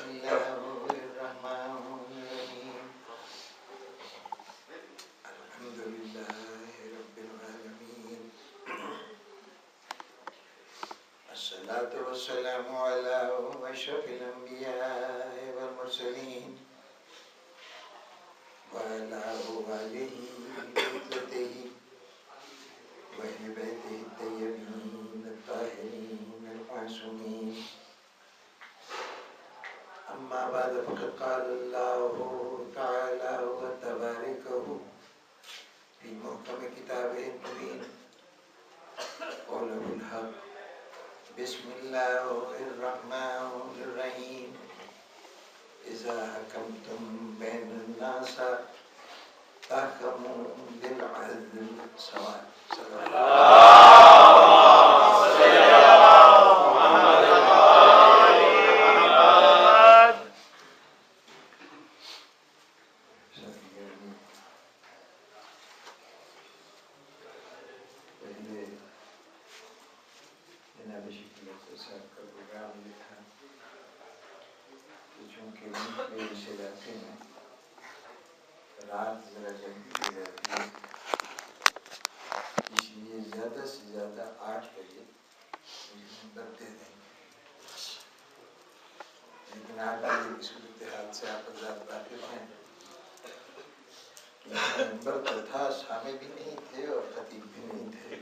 الله الرحمن الرحيم الحمد لله رب العالمين الصلاة والسلام على أشرف الأنبياء والمرسلين وعلى آله وصحبه وأهل بيته الطيبين الطاهرين المعصومين أما بعد فقد قال الله تعالى وتباركه في محكم كتابه المبين قوله الحق بسم الله الرحمن الرحيم إذا حكمتم بين الناس فاحكموا بالعدل سواء رات ذرا جلدی ہو جاتی ہے اس لیے زیادہ سے زیادہ 8 بجے نمبر دے دیں لیکن 8 بجے کی صورتحال سے آپ حضرات واقف ہیں کہ نمبر تو تھا سامع بھی نہیں تھے اور خطیب بھی نہیں تھے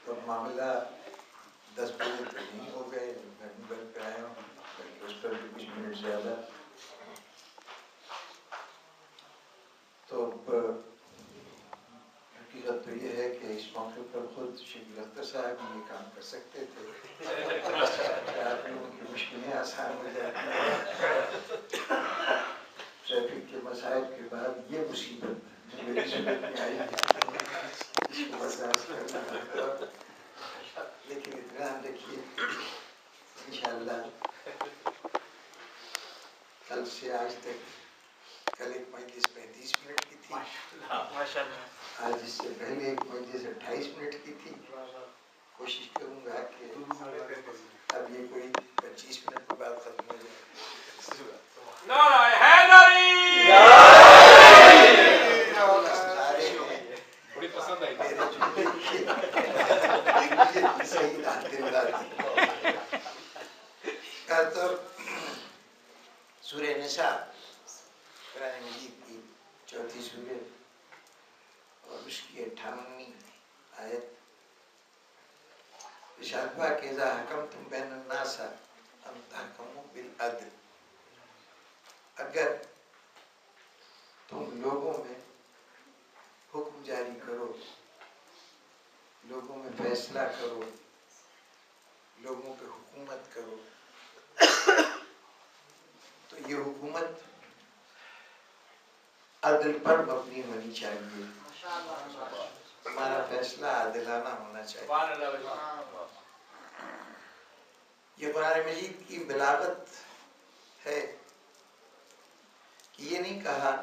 تو معاملہ 10 بجے تو نہیں ہو گئے میں نمبر پہ آیا ہوں بلکہ اس پر بھی کچھ منٹ زیادہ تو حقیقت تو یہ ہے کہ اس موقع پر خود شکیل اختر صاحب یہ کام کر سکتے تھے آپ لوگوں کی مشکلیں آسان ہو جاتی ہیں ٹریفک کے مسائل کے بعد یہ مصیبت میری صورت میں آئی ہے اس کو برداشت کرنا پڑتا لیکن اطمینان رکھیے انشاءاللہ کل سے آج تک کل ایک مجلس 35 منٹ کی تھی آج اس سے پہلے ایک مجلس 28 منٹ کی تھی کوشش کروں گا کہ اب یہ کوئی 25 منٹ کے بعد ختم ہو جائے بڑی پسند آئی سورہ نساء قرآن مجید کی 4تھی سورہ اور اس کی 58ویں آیت ارشاد ہوا کہ اذا حکمتم بین الناس ان تحکموا بالعدل اگر تم لوگوں میں حکم جاری کرو لوگوں میں فیصلہ کرو لوگوں پہ حکومت کرو تو یہ حکومت عدل پر مبنی ہونی چاہیے ہمارا فیصلہ عادلانہ ہونا چاہیے یہ قرآن مجید کی بلاغت ہے کہ یہ نہیں کہا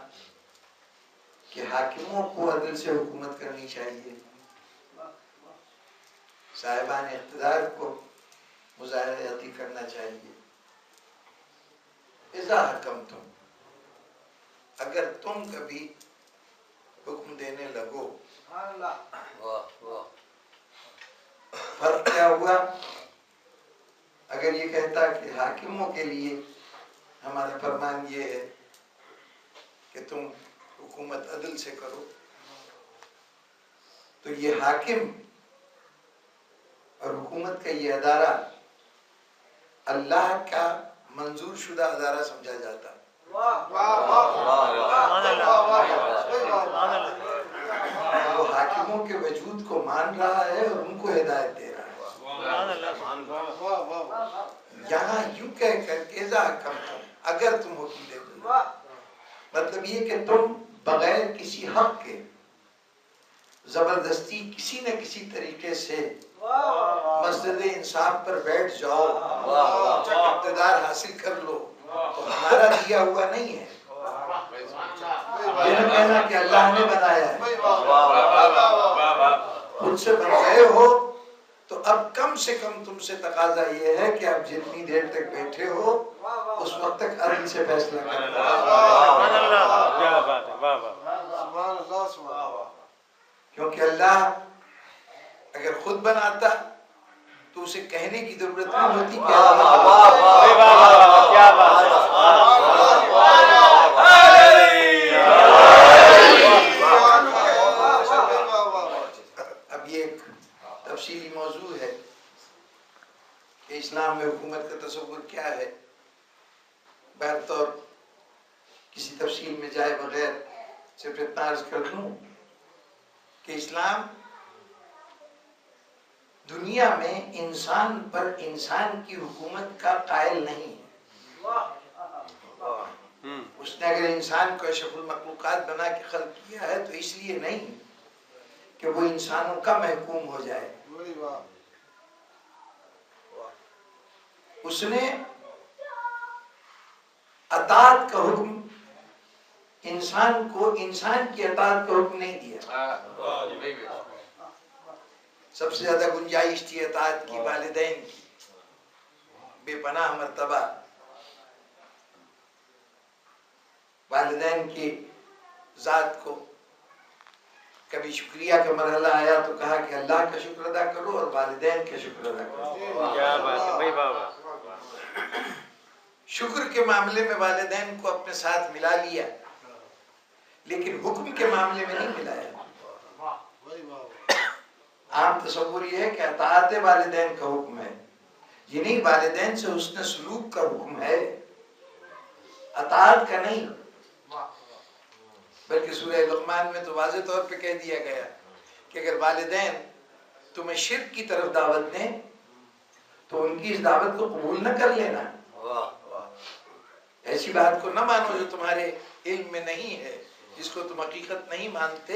کہ حاکموں کو عدل سے حکومت کرنی چاہیے صاحبان اقتدار کو مظاہرہ عدل کرنا چاہیے اذا حکمتم اگر تم کبھی حکم دینے لگو فرق کیا ہوا اگر یہ کہتا کہ حاکموں کے لیے ہمارا فرمان یہ ہے کہ تم حکومت عدل سے کرو تو یہ حاکم اور حکومت کا یہ ادارہ اللہ کا منظور شدہ ادارہ سمجھا جاتا وہ حاکموں کے وجود کو مان رہا ہے اور ان کو ہدایت دے رہا ہے یہاں یوں کہہ کر کے اذا حکمتم اگر تم حکم دے دو مطلب یہ کہ تم بغیر کسی حق کے زبردستی کسی نہ کسی طریقے سے مسجد انصاف پر بیٹھ جاؤ اقتدار حاصل کر لو تو ہمارا دیا ہوا نہیں ہے یہ نہ کہنا کہ اللہ نے بنایا ہے خود سے بن گئے ہو تو اب کم سے کم تم سے تقاضا یہ ہے کہ اب جتنی دیر تک بیٹھے ہو اس وقت تک عدل سے فیصلہ کرنا. کیونکہ اللہ اگر خود بناتا تو اسے کہنے کی ضرورت نہیں ہوتی کہ اب یہ ایک تفصیلی موضوع ہے کہ اسلام میں حکومت کا تصور کیا ہے. بہرطور کسی تفصیل میں جائے بغیر صرف اتنا عرض کر دوں کہ اسلام دنیا میں انسان پر انسان کی حکومت کا قائل نہیں ہے. اس نے اگر انسان کو اشرف المخلوقات بنا کے خلق کیا ہے تو اس لیے نہیں کہ وہ انسانوں کا محکوم ہو جائے. اس نے اطاعت کا حکم انسان کو انسان کی اطاعت کا حکم نہیں دیا. سب سے زیادہ گنجائش تھی اطاعت کی والدین کی، بے پناہ مرتبہ. والدین کی ذات کو کبھی شکریہ کا مرحلہ آیا تو کہا کہ اللہ کا شکر ادا کرو اور والدین کا شکر ادا کرو. شکر کے معاملے میں والدین کو اپنے ساتھ ملا لیا لیکن حکم کے معاملے میں نہیں ملایا. عام تصور یہ ہے کہ اطاعت والدین کا حکم ہے، یہ نہیں والدین سے حسن سلوک کا حکم ہے، اطاعت کا نہیں. بلکہ سورہ لقمان میں تو واضح طور پہ کہہ دیا گیا کہ اگر والدین تمہیں شرک کی طرف دعوت دیں تو ان کی اس دعوت کو قبول نہ کر لینا. ایسی بات کو نہ مانو جو تمہارے علم میں نہیں ہے، جس کو تم حقیقت نہیں مانتے،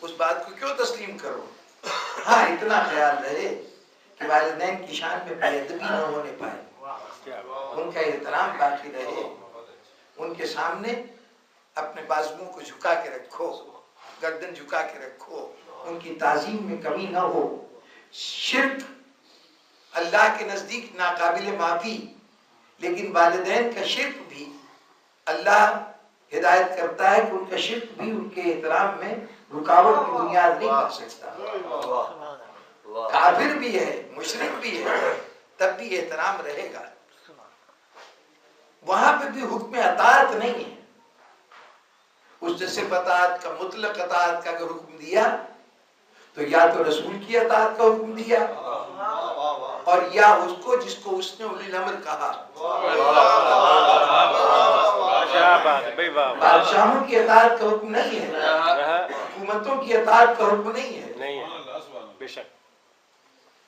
اس بات کو کیوں تسلیم کرو. ہاں اتنا خیال رہے کہ والدین کی شان میں بے ادبی نہ ہونے پائے، ان کا احترام باقی رہے، ان کے سامنے اپنے بازوؤں کو جھکا کے رکھو، گردن جھکا کے رکھو، ان کی تعظیم میں کمی نہ ہو. شرک اللہ کے نزدیک ناقابل معافی، لیکن والدین کا شرک بھی اللہ ہدایت کرتا ہے کہ ان کا شرک بھی ان کے احترام میں رکاوٹ کی بنیاد نہیں بن سکتا. کافر بھی ہے، مشرک بھی ہے، تب بھی احترام رہے گا. وہاں پہ بھی حکم اطاعت نہیں ہے. اس نے صرف اطاعت کا مطلق اطاعت کا اگر حکم دیا تو یا تو رسول کی اطاعت کا حکم دیا اور یا اس کو جس کو اس نے اولی الامر کہا. بادشاہوں کی اطاعت کا حکم نہیں ہے، حکومتوں کی اطاعت کا حکم نہیں ہے، بے شک.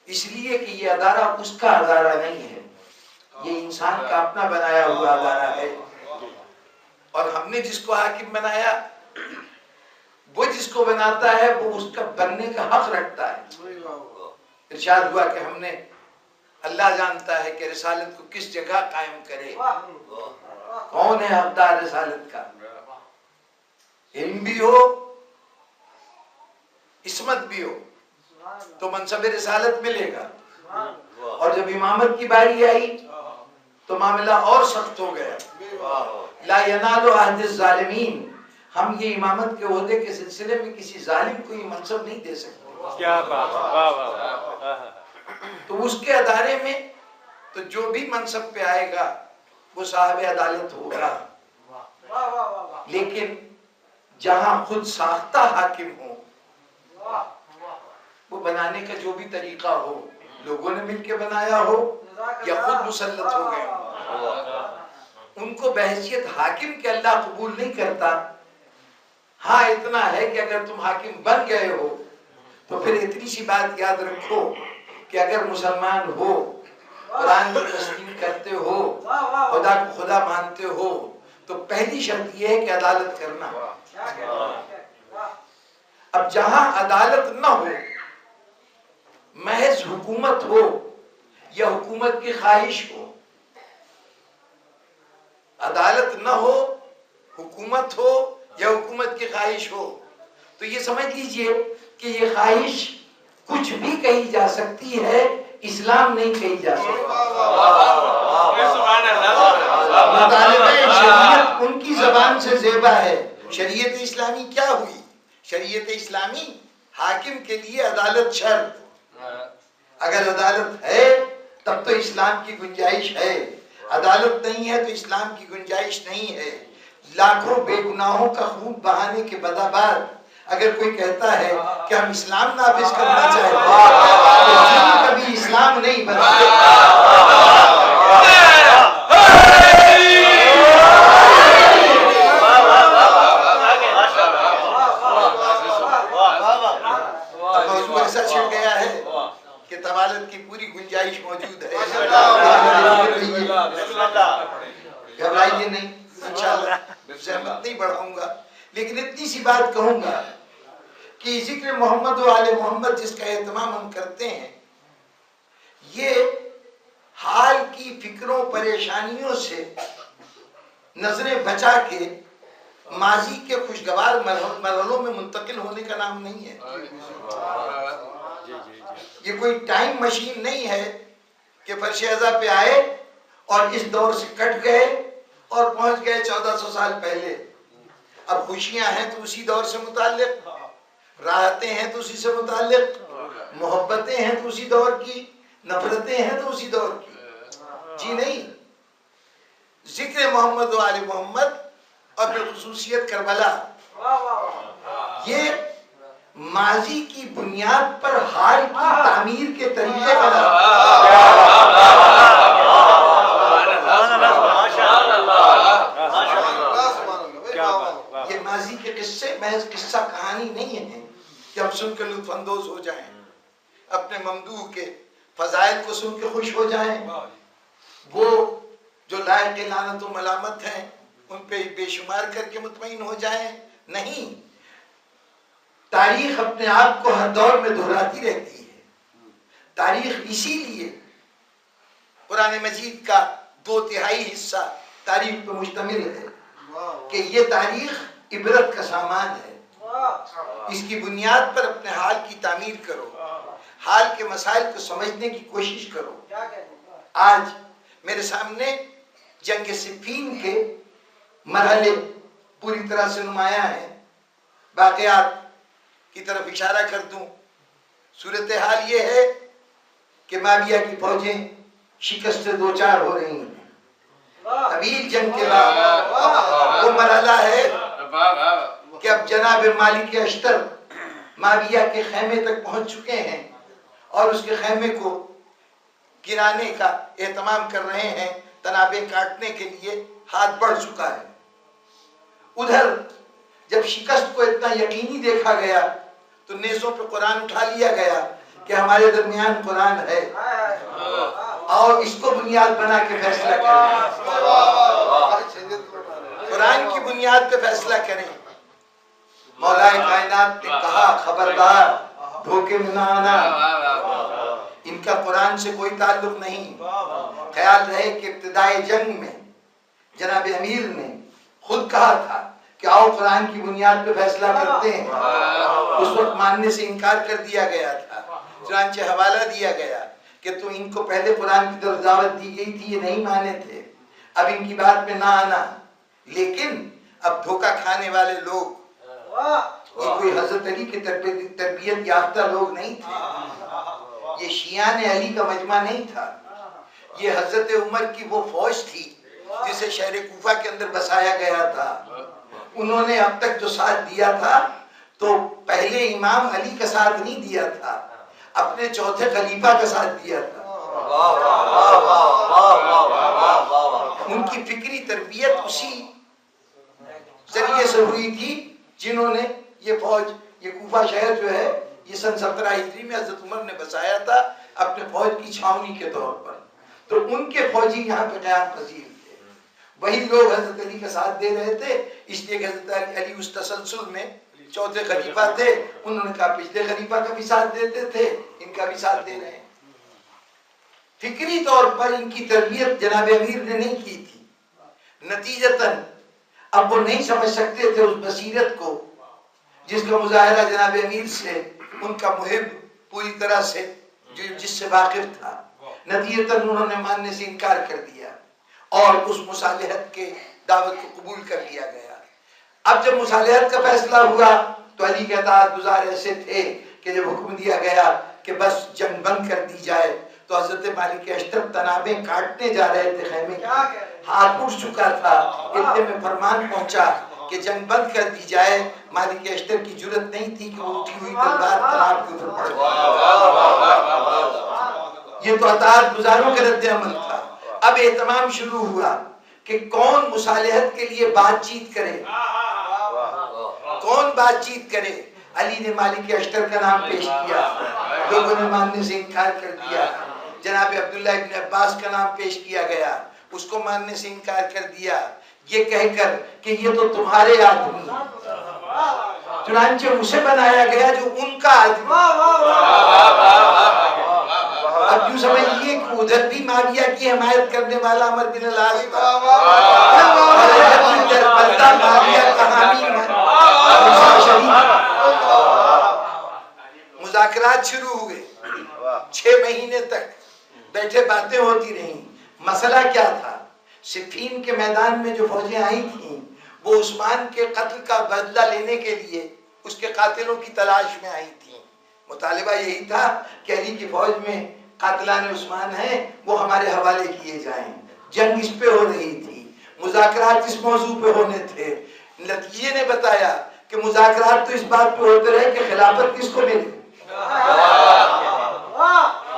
اس لیے کہ یہ ادارہ اس کا ادارہ نہیں ہے، یہ انسان کا اپنا بنایا ہوا ادارہ ہے. اور ہم نے جس کو حاکم بنایا وہ جس کو بناتا ہے وہ اس کا بننے کا حق رکھتا ہے. ارشاد ہوا کہ ہم نے اللہ جانتا ہے کہ رسالت کو کس جگہ قائم کرے، کون ہے حقدار رسالت کا. علم بھی ہو، عصمت بھی ہو تو منصب رسالت ملے گا. اور جب امامت کی باری آئی تو معاملہ اور سخت ہو گیا. لا ینال عہد الظالمین، ہم یہ امامت کے عہدے کے سلسلے میں کسی ظالم کو یہ منصب نہیں دے سکتے. کیا بات، واہ واہ. تو اس کے ادارے میں تو جو بھی منصب پہ آئے گا وہ صاحب عدالت ہوگا. لیکن جہاں خود ساختہ حاکم ہو، وہ بنانے کا جو بھی طریقہ ہو، لوگوں نے مل کے بنایا ہو یا خود مسلط ہو گئے ہو، ان کو بحیثیت حاکم کے اللہ قبول نہیں کرتا. ہاں اتنا ہے کہ اگر تم حاکم بن گئے ہو تو پھر اتنی سی بات یاد رکھو کہ اگر مسلمان ہو، قرآن کو تسلیم کرتے ہو، خدا کو خدا مانتے ہو، تو پہلی شرط یہ ہے کہ عدالت کرنا. اب جہاں عدالت نہ ہو، محض حکومت ہو یا حکومت کی خواہش ہو، عدالت نہ ہو، حکومت ہو یا حکومت کی خواہش ہو، تو یہ سمجھ لیجئے کہ یہ خواہش کچھ بھی کہی جا سکتی ہے، اسلام نہیں کہی جا سکتی۔ مطالبہ شریعت ان کی زبان سے زیبا ہے۔ شریعت اسلامی کیا ہوئی؟ شریعت اسلامی حاکم کے لیے عدالت شرط، اگر عدالت ہے تب تو اسلام کی گنجائش ہے، عدالت نہیں ہے تو اسلام کی گنجائش نہیں ہے۔ لاکھوں بے گناہوں کا خون بہانے کے بعد اگر کوئی کہتا ہے کہ ہم اسلام نافذ کرنا چاہتے ہیں تو ظلم کبھی اسلام نہیں بن موضوع ایسا چھڑ گیا ہے کہ طوالت کی پوری گنجائش موجود ہے۔ گھبرائیے نہیں، انشاءاللہ زحمت نہیں بڑھاؤں گا، لیکن اتنی سی بات کہوں گا کہ ذکر محمد و آل محمد جس کا اہتمام ہم کرتے ہیں، یہ حال کی فکروں پریشانیوں سے نظریں بچا کے ماضی کے خوشگوار مرحلوں میں منتقل ہونے کا نام نہیں ہے۔ یہ کوئی ٹائم مشین نہیں ہے کہ فرش ازا پہ آئے اور اس دور سے کٹ گئے اور پہنچ گئے 1400 سال پہلے۔ اب خوشیاں ہیں تو اسی دور سے متعلق، راحتیں ہیں تو اسی سے متعلق، محبتیں ہیں تو اسی دور کی، نفرتیں ہیں تو اسی دور کی۔ جی نہیں، ذکر محمد و آل محمد اور بالخصوصیت کربلا، یہ ماضی کی بنیاد پر حال کی تعمیر کے طریقے کا یہ ماضی کے قصے محض قصہ کہانی نہیں ہے کہ ہم سن کے لطف اندوز ہو جائیں، اپنے ممدوح کے فضائل کو سن کے خوش ہو جائیں، وہ جو لائق لعنت و ملامت ہیں ان پہ بے شمار کر کے مطمئن ہو جائیں۔ نہیں، تاریخ اپنے آپ کو ہر دور میں دہراتی رہتی ہے۔ تاریخ اسی لیے قرآن مجید کا 2/3 حصہ تاریخ پہ مشتمل ہے کہ یہ تاریخ عبرت کا سامان ہے۔ اس کی بنیاد پر اپنے حال کی تعمیر کرو، حال کے مسائل کو سمجھنے کی کوشش کرو۔ آج میرے سامنے جنگ صفین کے مرحلے پوری طرح سے نمایاں ہیں۔ واقعات کی طرف اشارہ کر دوں، صورتحال یہ ہے کہ معاویہ کی فوجیں شکست سے دوچار ہو رہی ہیں۔ طویل جنگ کے بعد وہ مرحلہ ہے کہ اب جناب مالک اشتر معاویہ کے خیمے تک پہنچ چکے ہیں اور اس کے خیمے کو گرانے کا اہتمام کر رہے ہیں، تنابیں کاٹنے کے لیے ہاتھ بڑھ چکا ہے۔ ادھر جب شکست کو اتنا یقینی دیکھا گیا تو نیزوں پہ قرآن اٹھا لیا گیا کہ ہمارے درمیان قرآن ہے اور اس کو بنیاد بنا کے فیصلہ کریں، قرآن کی بنیاد پہ فیصلہ کریں۔ مولا کائنات نے کہا خبردار دھوکے میں نہ آنا، ان کا قرآن سے کوئی تعلق نہیں۔ خیال رہے کہ ابتدائی جنگ میں جناب امیر نے خود کہا تھا کہ آؤ قرآن کی بنیاد پہ فیصلہ کرتے ہیں، اس وقت ماننے سے انکار کر دیا گیا تھا، چنانچہ حوالہ دیا گیا کہ تو ان کو پہلے قرآن کی طرف دعوت دی گئی تھی، یہ نہیں مانے تھے، اب ان کی بات پہ نہ آنا۔ لیکن اب دھوکہ کھانے والے لوگ، یہ کوئی حضرت علی کی تربیت یافتہ لوگ نہیں تھے، یہ شیعان علی کا مجمع نہیں تھا، یہ حضرت عمر کی وہ فوج تھی جسے شہر کوفہ کے اندر بسایا گیا تھا۔ انہوں نے اب تک جو ساتھ دیا تھا تو پہلے امام علی کا ساتھ نہیں دیا تھا، اپنے چوتھے خلیفہ کا ساتھ دیا تھا۔ ان کی فکری تربیت اسی ذریعے سے ہوئی تھی جنہوں نے یہ فوج، یہ کوفہ شہر جو ہے یہ سن 17 ہجری میں حضرت عمر نے بسایا تھا اپنے فوج کی چھاونی کے طور پر، تو ان کے فوجی یہاں پہ قیام پذیر تھے، وہی لوگ حضرت علی کا ساتھ دے رہے تھے، اس لیے کہ حضرت علی اس تسلسل میں چوتھے خلیفہ تھے، انہوں نے کہا پچھلے خلیفہ کا بھی ساتھ دیتے تھے، ان کا بھی ساتھ دے رہے ہیں۔ فکری طور پر ان کی تربیت جناب امیر نے نہیں کی تھی، نتیجتاً اب وہ نہیں سمجھ سکتے تھے اس بصیرت کو جس کا مظاہرہ جناب امیر سے ان کا محب پوری طرح سے جس سے واقف تھا، نتیجتاً انہوں نے ماننے سے انکار کر دیا اور اس مصالحت کے دعوت کو قبول کر لیا گیا۔ اب جب مصالحت کا فیصلہ ہوا تو علی کے اطاعت گزار ایسے تھے کہ جب حکم دیا گیا کہ بس جنگ بند کر دی جائے تو حضرت مالک اشتر تنابیں کاٹنے جا رہے تھے، خیمے کی ہاتھ اٹھ چکا تھا، اتنے میں فرمان پہنچا کہ جنگ بند کر دی جائے۔ مالک اشتر کی جرت نہیں تھی کہ وہ اٹھی ہوئی تلوار تناب کے اوپر پڑ گئی۔ یہ تو اطاعت گزاروں کا رد عمل تھا۔ اب اہتمام شروع ہوا کہ کون مصالحت کے لیے بات چیت کرے، کون بات چیت کرے۔ علی نے مالک اشتر کا نام پیش کیا، لوگوں نے ماننے سے انکار کر دیا۔ جناب عبداللہ ابن عباس کا نام پیش کیا گیا، اس کو ماننے سے انکار کر دیا، یہ کہہ کر کہ یہ تو تمہارے آدمی ہیں۔ چنانچہ اسے بنایا گیا جو ان کا آدمی۔ اب یوں سمجھئے کہ ادھر بھی معاویہ کی حمایت کرنے والا عمر بن العاص تھا اور ادھر بھی دربدہ معاویہ کا حامی مذاکرات شروع ہوئے۔ 6 مہینے تک بیٹھے باتیں ہوتی رہیں۔ مسئلہ کیا تھا؟ صفین کے میدان میں جو فوجیں آئی تھیں وہ عثمان کے قتل کا بدلہ لینے کے لیے اس کے قاتلوں کی تلاش میں آئی تھیں۔ مطالبہ یہی تھا کہ علی کی فوج میں قاتلان عثمان ہیں، وہ ہمارے حوالے کیے جائیں۔ جنگ اس پہ ہو رہی تھی، مذاکرات اس موضوع پہ ہونے تھے۔ نتیجے نے بتایا کہ مذاکرات تو اس بات پہ ہوتے رہے کہ خلافت کس کو ملے۔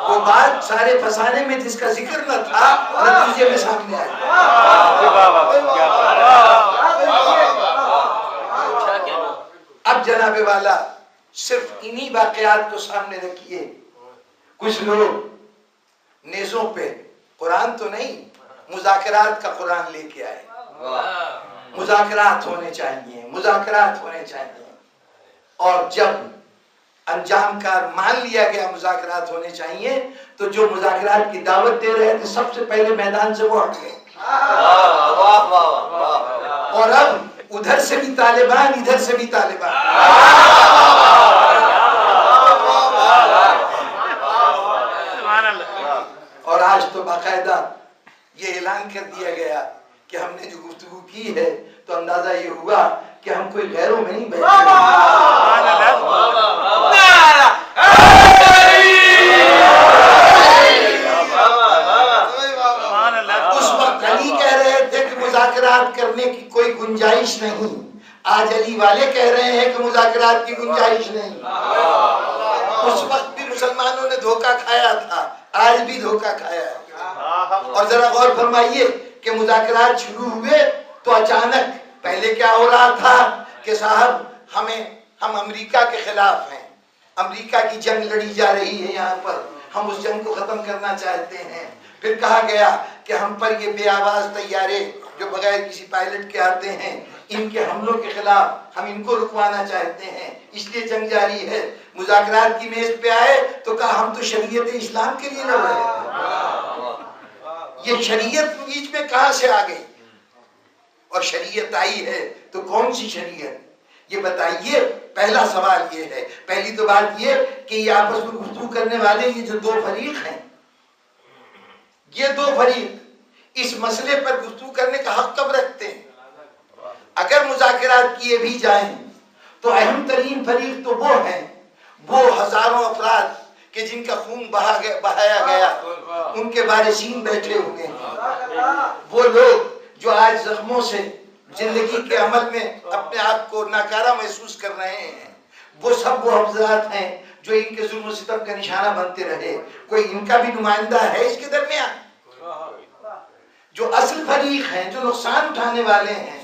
وہ بات سارے فسانے میں جس کا ذکر نہ تھا، نتیجے میں سامنے آئی۔ اب جناب والا صرف انہی واقعات کو سامنے رکھیے، کچھ لوگ نیزوں پہ قرآن تو نہیں مذاکرات کا قرآن لے کے آئے۔ مذاکرات ہونے چاہیے، مذاکرات ہونے چاہیے، اور جب انجام کار مان لیا گیا مذاکرات ہونے چاہیے تو جو مذاکرات کی دعوت دے رہے تھے سب سے پہلے میدان سے وہ ہٹ گئے، اور اب ادھر سے بھی طالبان ادھر سے بھی طالبان۔ اور آج تو باقاعدہ یہ اعلان کر دیا گیا کہ ہم نے جو گفتگو کی ہے تو اندازہ یہ ہوا کہ ہم کوئی غیروں میں نہیں بیٹھے۔ اس وقت علی کہہ رہے تھے کہ مذاکرات کرنے کی کوئی گنجائش نہیں، آج علی والے کہہ رہے ہیں کہ مذاکرات کی گنجائش نہیں۔ اس وقت بھی مسلمانوں نے دھوکہ کھایا تھا، آج بھی دھوکہ کھایا ہے۔ اور ذرا غور فرمائیے کہ مذاکرات شروع ہوئے تو اچانک پہلے کیا ہو رہا تھا کہ صاحب ہم امریکہ کے خلاف ہیں، امریکہ کی جنگ لڑی جا رہی ہے یہاں پر، ہم اس جنگ کو ختم کرنا چاہتے ہیں۔ پھر کہا گیا کہ ہم پر یہ بے آواز طیارے جو بغیر کسی پائلٹ کے آتے ہیں، ان کے حملوں کے خلاف ہم ان کو رکوانا چاہتے ہیں، اس لیے جنگ جاری ہے۔ مذاکرات کی میز پہ آئے تو کہا ہم تو شریعت اسلام کے لیے لڑ رہے ہیں۔ یہ شریعت بیچ میں کہاں سے آ گئی؟ اور شریعت آئی ہے تو کون سی شریعت؟ یہ بتائیے۔ پہلا سوال یہ ہے، پہلی تو بات یہ کہ یہ آپس میں گفتگو کرنے والے یہ جو 2 فریق ہیں، یہ 2 فریق اس مسئلے پر گفتگو کرنے کا حق کب رکھتے ہیں؟ اگر مذاکرات کیے بھی جائیں تو اہم ترین فریق تو وہ ہیں، وہ ہزاروں افراد کہ جن کا خون بہایا گیا، ان کے وارثین بیٹھے ہوئے ہیں، وہ لوگ جو آج زخموں سے زندگی کے عمل میں اپنے آپ کو ناکارہ محسوس کر رہے ہیں، وہ سب وہ حضرات ہیں جو ان کے ظلم و ستم کا نشانہ بنتے رہے۔ کوئی ان کا بھی نمائندہ ہے اس کے درمیان؟ جو اصل فریق ہیں، جو نقصان اٹھانے والے ہیں،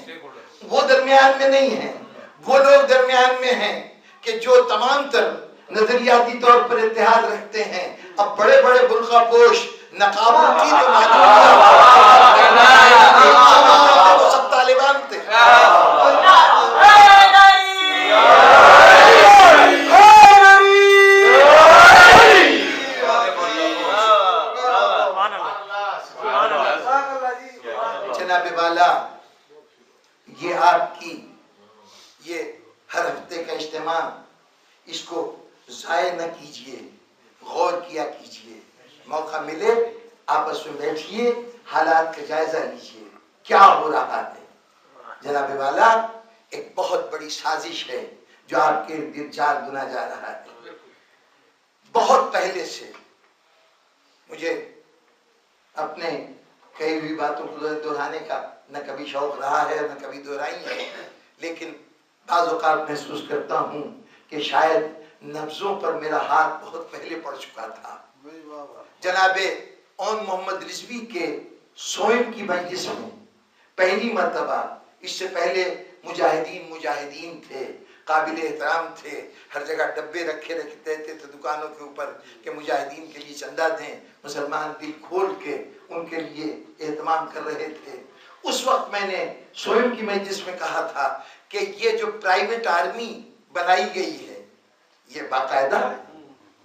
وہ درمیان میں نہیں ہیں۔ وہ لوگ درمیان میں ہیں کہ جو تمام تر نظریاتی طور پر اتحاد رکھتے ہیں۔ اب بڑے بڑے برقع پوش نقابوں کی جو وہ سب طالبان تھے۔ جناب والا، یہ آپ کی یہ ہر ہفتے کا اجتماع، اس کو ضائع نہ کیجیے۔ غور کیا کیجئے، موقع ملے آپس میں بیٹھیے، حالات کا جائزہ لیجئے کیا ہو رہا ہے۔ جناب والا ایک بہت بڑی سازش ہے جو آپ کے ارد گرد چال بنا جا رہا ہے۔ بہت پہلے سے مجھے اپنے کئی ہوئی باتوں کو دہرانے کا نہ کبھی شوق رہا ہے نہ کبھی دہرائی ہے، لیکن بعض اوقات محسوس کرتا ہوں کہ شاید نبضوں پر میرا ہاتھ بہت پہلے پڑ چکا تھا۔ جناب اون محمد رضوی کے سوئم کی مجلس میں پہلی مرتبہ، اس سے پہلے مجاہدین تھے، قابل احترام تھے، ہر جگہ ڈبے رکھے رہتے تھے دکانوں کے اوپر کہ مجاہدین کے لیے چندہ دیں، مسلمان دل کھول کے ان کے لیے اہتمام کر رہے تھے۔ اس وقت میں نے سوئم کی مجلس میں کہا تھا کہ یہ جو پرائیویٹ آرمی بنائی گئی ہے یہ باقاعدہ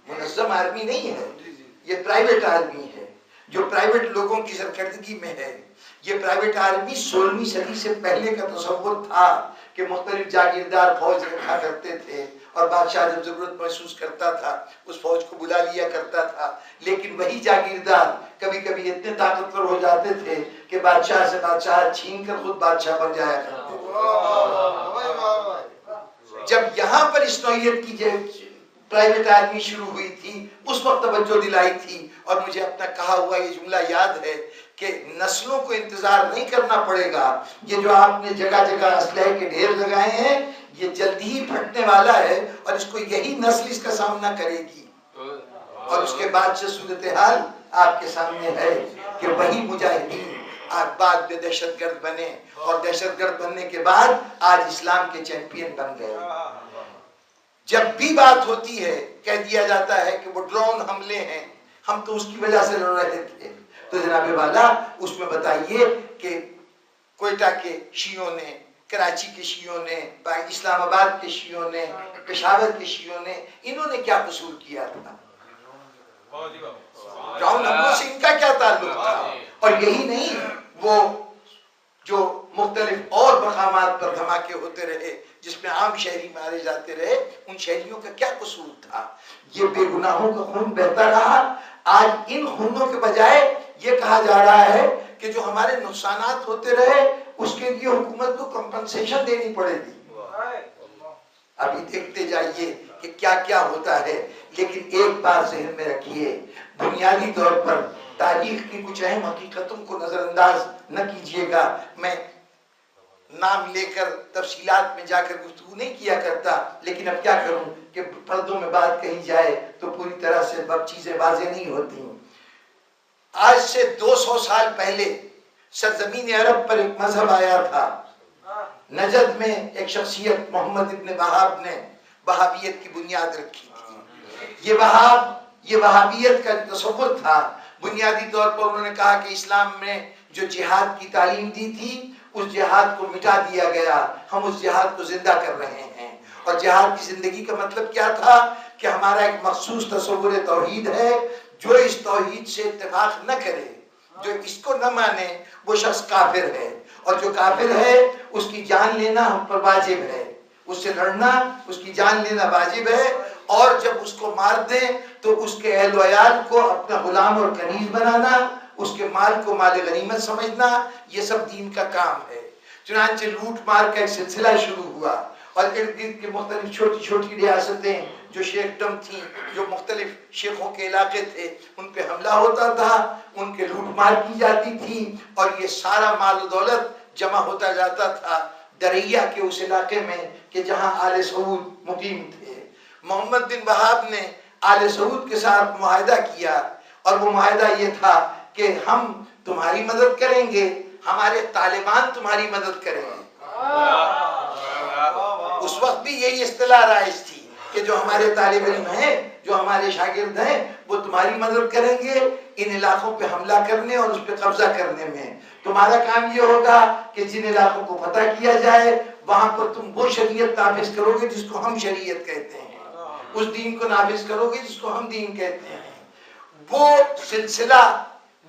منظم آرمی نہیں ہے، یہ پرائیویٹ آرمی ہے جو پرائیویٹ لوگوں کی سرکردگی میں ہے۔ یہ پرائیویٹ آرمی 16ویں صدی سے پہلے کا تصور تھا کہ مختلف جاگیردار فوج رکھا کرتے تھے اور بادشاہ جب ضرورت محسوس کرتا تھا اس فوج کو بلا لیا کرتا تھا، لیکن وہی جاگیردار کبھی کبھی اتنے طاقتور ہو جاتے تھے کہ بادشاہ سے بادشاہ چھین کر خود بادشاہ بن جایا کرتے تھے۔ جب یہاں پر اس نوعیت کی پرائیویٹ آرمی شروع ہوئی تھی اس وقت توجہ دلائی تھی، اور مجھے اپنا کہا ہوا یہ جملہ یاد ہے کہ نسلوں کو انتظار نہیں کرنا پڑے گا، یہ جو آپ نے جگہ جگہ اسلحے کے ڈھیر لگائے ہیں یہ جلدی ہی پھٹنے والا ہے اور اس کو یہی نسل اس کا سامنا کرے گی۔ اور اس کے بعد سے صورتحال آپ کے سامنے ہے کہ وہی مجاہدین بعد میں دہشت گرد بنے اور دہشت گرد بننے کے بعد آج اسلام کے چیمپئن بن گئے۔ جب بھی بات ہوتی ہے کہہ دیا جاتا ہے کہ وہ ڈرون حملے ہیں، ہم تو اس کی وجہ سے لڑ رہے تھے، تو جناب والا اس میں بتائیے کہ کوئٹہ کے شیعوں نے، کراچی کے شیعوں نے، اسلام آباد کے شیعوں نے، پشاور کے شیعوں نے، انہوں نے کیا قصور کیا تھا؟ ڈرون حملوں سے ان کا کیا تعلق تھا؟ اور یہی نہیں، وہ جو مختلف اور مقامات پر دھماکے ہوتے رہے جس میں عام شہری مارے جاتے رہے، ان شہریوں کا کیا قصور تھا؟ یہ بے گناہوں کا خون بہتا رہا۔ آج ان خونوں کے بجائے یہ کہا جا رہا ہے کہ جو ہمارے نقصانات ہوتے رہے اس کے لیے حکومت کو کمپنسیشن دینی پڑے گی۔ ابھی دیکھتے جائیے کہ کیا کیا ہوتا ہے، لیکن ایک بات ذہن میں رکھیے، بنیادی طور پر تاریخ کی کچھ اہم حقیقتوں کو نظر انداز نہ کیجیے گا۔ میں نام لے کر تفصیلات میں جا کر گفتگو نہیں کیا کرتا، لیکن اب کیا کروں کہ پردوں میں بات کہی جائے تو پوری طرح سے اب چیزیں واضح نہیں ہوتی۔ آج سے 200 سال پہلے سرزمین عرب پر ایک مذہب آیا تھا، نجد میں ایک شخصیت محمد ابن وہاب نے وہابیت کی بنیاد رکھی تھی۔ یہ وہابیت کا تصور تھا، بنیادی طور پر انہوں نے کہا کہ اسلام میں جو جہاد کی تعلیم دی تھی اس جہاد کو مٹا دیا گیا، ہم اس جہاد کو زندہ کر رہے ہیں۔ اور جہاد کی زندگی کا مطلب کیا تھا کہ ہمارا ایک مخصوص تصور توحید ہے، جو اس توحید سے اتفاق نہ کرے، جو اس کو نہ مانے وہ شخص کافر ہے، اور جو کافر ہے اس کی جان لینا ہم پر واجب ہے، اس سے لڑنا، اس کی جان لینا واجب ہے، اور جب اس کو مار دیں تو اس کے اہل و عیال کو اپنا غلام اور کنیز بنانا، اس کے مال کو مال غنیمت سمجھنا، یہ سب دین کا کام ہے۔ چنانچہ لوٹ مار کا ایک سلسلہ شروع ہوا، اور ارد گرد کے مختلف چھوٹی چھوٹی ریاستیں جو شیخڈم تھیں، جو مختلف شیخوں کے علاقے تھے، ان پہ حملہ ہوتا تھا، ان کے لوٹ مار کی جاتی تھی، اور یہ سارا مال و دولت جمع ہوتا جاتا تھا دریا کے اس علاقے میں کہ جہاں آل سعود مقیم تھے۔ محمد بن وہاب نے آل سعود کے ساتھ معاہدہ کیا، اور وہ معاہدہ یہ تھا کہ ہم تمہاری مدد کریں گے، ہمارے طالبان تمہاری مدد کریں گے۔ اس وقت بھی یہی اصطلاح رائج تھی کہ جو ہمارے طالب علم ہیں، جو ہمارے شاگرد ہیں، وہ تمہاری مدد کریں گے ان علاقوں پہ حملہ کرنے اور اس پہ قبضہ کرنے میں۔ تمہارا کام یہ ہوگا کہ جن علاقوں کو فتح کیا جائے وہاں پر تم وہ شریعت نافذ کرو گے جس کو ہم شریعت کہتے ہیں، اس دین کو نافذ کرو گے جس کو ہم دین کہتے ہیں۔ وہ سلسلہ،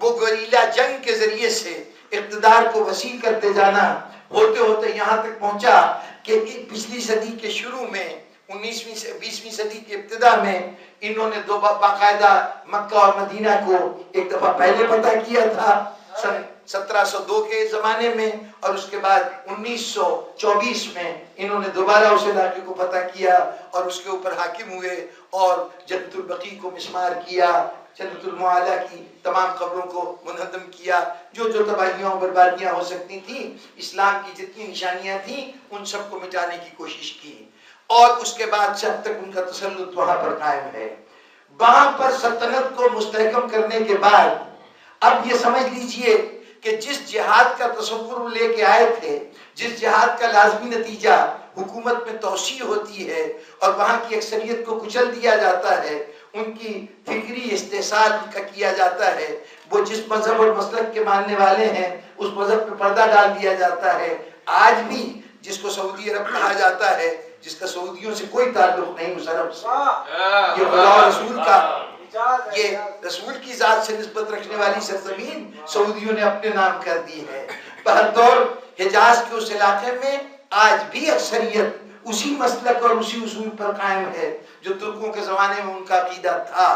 وہ گوریلا جنگ کے ذریعے سے اقتدار کو وسیع کرتے جانا، ہوتے ہوتے یہاں تک پہنچا کہ پچھلی صدی کے شروع میں 20ویں صدی کی ابتدا میں انہوں نے باقاعدہ مکہ اور مدینہ کو ایک دفعہ پہلے فتح کیا تھا سن 1702 کے زمانے میں، اور اس کے بعد 1924 میں انہوں نے دوبارہ اس علاقے کو فتح کیا اور اس کے اوپر حاکم ہوئے اور جنت البقیع کو مسمار کیا، جنت المعالی کی تمام قبروں کو منہدم کیا، جو تباہیاں اور بربادیاں ہو سکتی تھیں، اسلام کی جتنی نشانیاں تھیں ان سب کو مٹانے کی کوشش کی، اور اس کے بعد جب تک ان کا تسلط وہاں پر قائم ہے۔ وہاں پر سلطنت کو مستحکم کرنے کے بعد اب یہ سمجھ لیجئے کہ جس جہاد کا تصور وہ لے کے آئے تھے، جس جہاد کا لازمی نتیجہ حکومت میں توسیع ہوتی ہے اور وہاں کی اکثریت کو کچل دیا جاتا ہے، ان کی فکری استحصال کا کیا جاتا ہے، وہ جس مذہب اور مسلک کے ماننے والے ہیں اس مذہب پہ پردہ ڈال دیا جاتا ہے۔ آج بھی جس کو سعودی عرب کہا جاتا ہے، جس کا سعودیوں سے کوئی تعلق نہیں اس عرب سے، یہ خدا و رسول کا، یہ رسول کی ذات سے نسبت رکھنے والی سرزمین سعودیوں نے اپنے نام کر دی ہے۔ بہرطور حجاز کے اس علاقے میں آج بھی اکثریت اسی مسلک اور اسی اصول پر قائم ہے جو ترکوں کے زمانے میں ان کا عقیدہ تھا،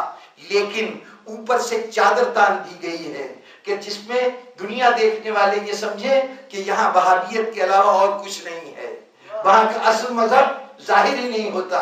لیکن اوپر سے چادر تان دی گئی ہے کہ جس میں دنیا دیکھنے والے یہ سمجھے کہ یہاں وہابیت کے علاوہ اور کچھ نہیں ہے، وہاں کا اصل مذہب ظاہر ہی نہیں ہوتا،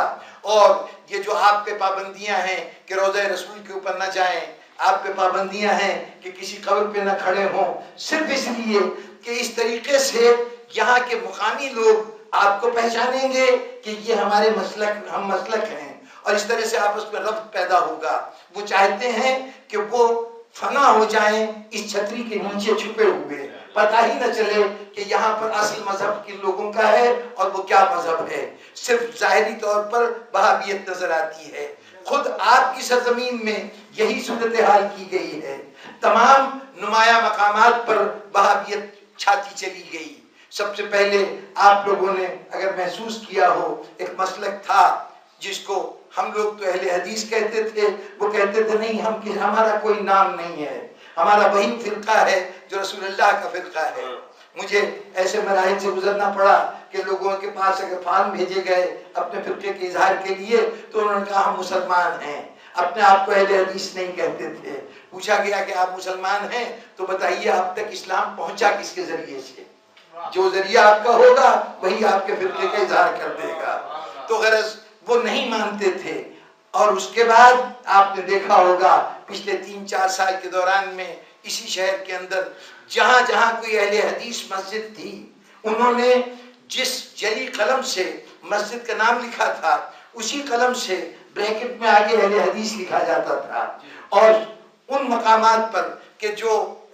اور یہ جو آپ پہ پابندیاں ہیں کہ روضہ رسول کے اوپر نہ جائیں، آپ پہ پابندیاں ہیں کہ کسی قبر پہ نہ کھڑے ہوں، صرف اس لیے کہ اس طریقے سے یہاں کے مقامی لوگ آپ کو پہچانیں گے کہ یہ ہمارے مسلک، ہم مسلک ہیں، اور اس طرح سے آپس میں ربط پیدا ہوگا۔ وہ چاہتے ہیں کہ وہ فنا ہو جائیں اس چھتری کے نیچے چھپے ہوئے، پتہ ہی نہ چلے کہ یہاں پر اصل مذہب کن لوگوں کا ہے اور وہ کیا مذہب ہے، صرف ظاہری طور پر وہابیت نظر آتی ہے۔ خود آپ کی سرزمین میں یہی صورتحال کی گئی ہے، تمام نمایاں مقامات پر وہابیت چھاتی چلی گئی۔ سب سے پہلے آپ لوگوں نے اگر محسوس کیا ہو، ایک مسلک تھا جس کو ہم لوگ تو اہل حدیث کہتے تھے، وہ کہتے تھے نہیں ہمارا کوئی نام نہیں ہے، ہمارا وہی فرقہ ہے جو رسول اللہ کا فرقہ ہے۔ مجھے ایسے مراحل سے گزرنا پڑا کہ لوگوں کے پاس اگر فارم بھیجے گئے اپنے فرقے کے اظہار کے لیے تو انہوں نے کہا ہم مسلمان ہیں، اپنے آپ کو اہل حدیث نہیں کہتے تھے۔ پوچھا گیا کہ آپ مسلمان ہیں تو بتائیے اب تک اسلام پہنچا کس کے ذریعے سے؟ جو ذریعہ آپ کا ہوگا وہی آپ کے فرقے کا اظہار کر دے گا۔ تو غرض وہ نہیں مانتے تھے، اور اس کے بعد آپ نے دیکھا ہوگا پچھلے 3-4 سال کے دوران میں اسی شہر کے اندر جہاں جہاں کوئی اہل حدیث مسجد تھی، انہوں نے جس جلی قلم سے مسجد کا نام لکھا تھا اسی قلم سے بریکٹ میں آگے اہل حدیث لکھا جاتا تھا، اور ان مقامات پر کہ جو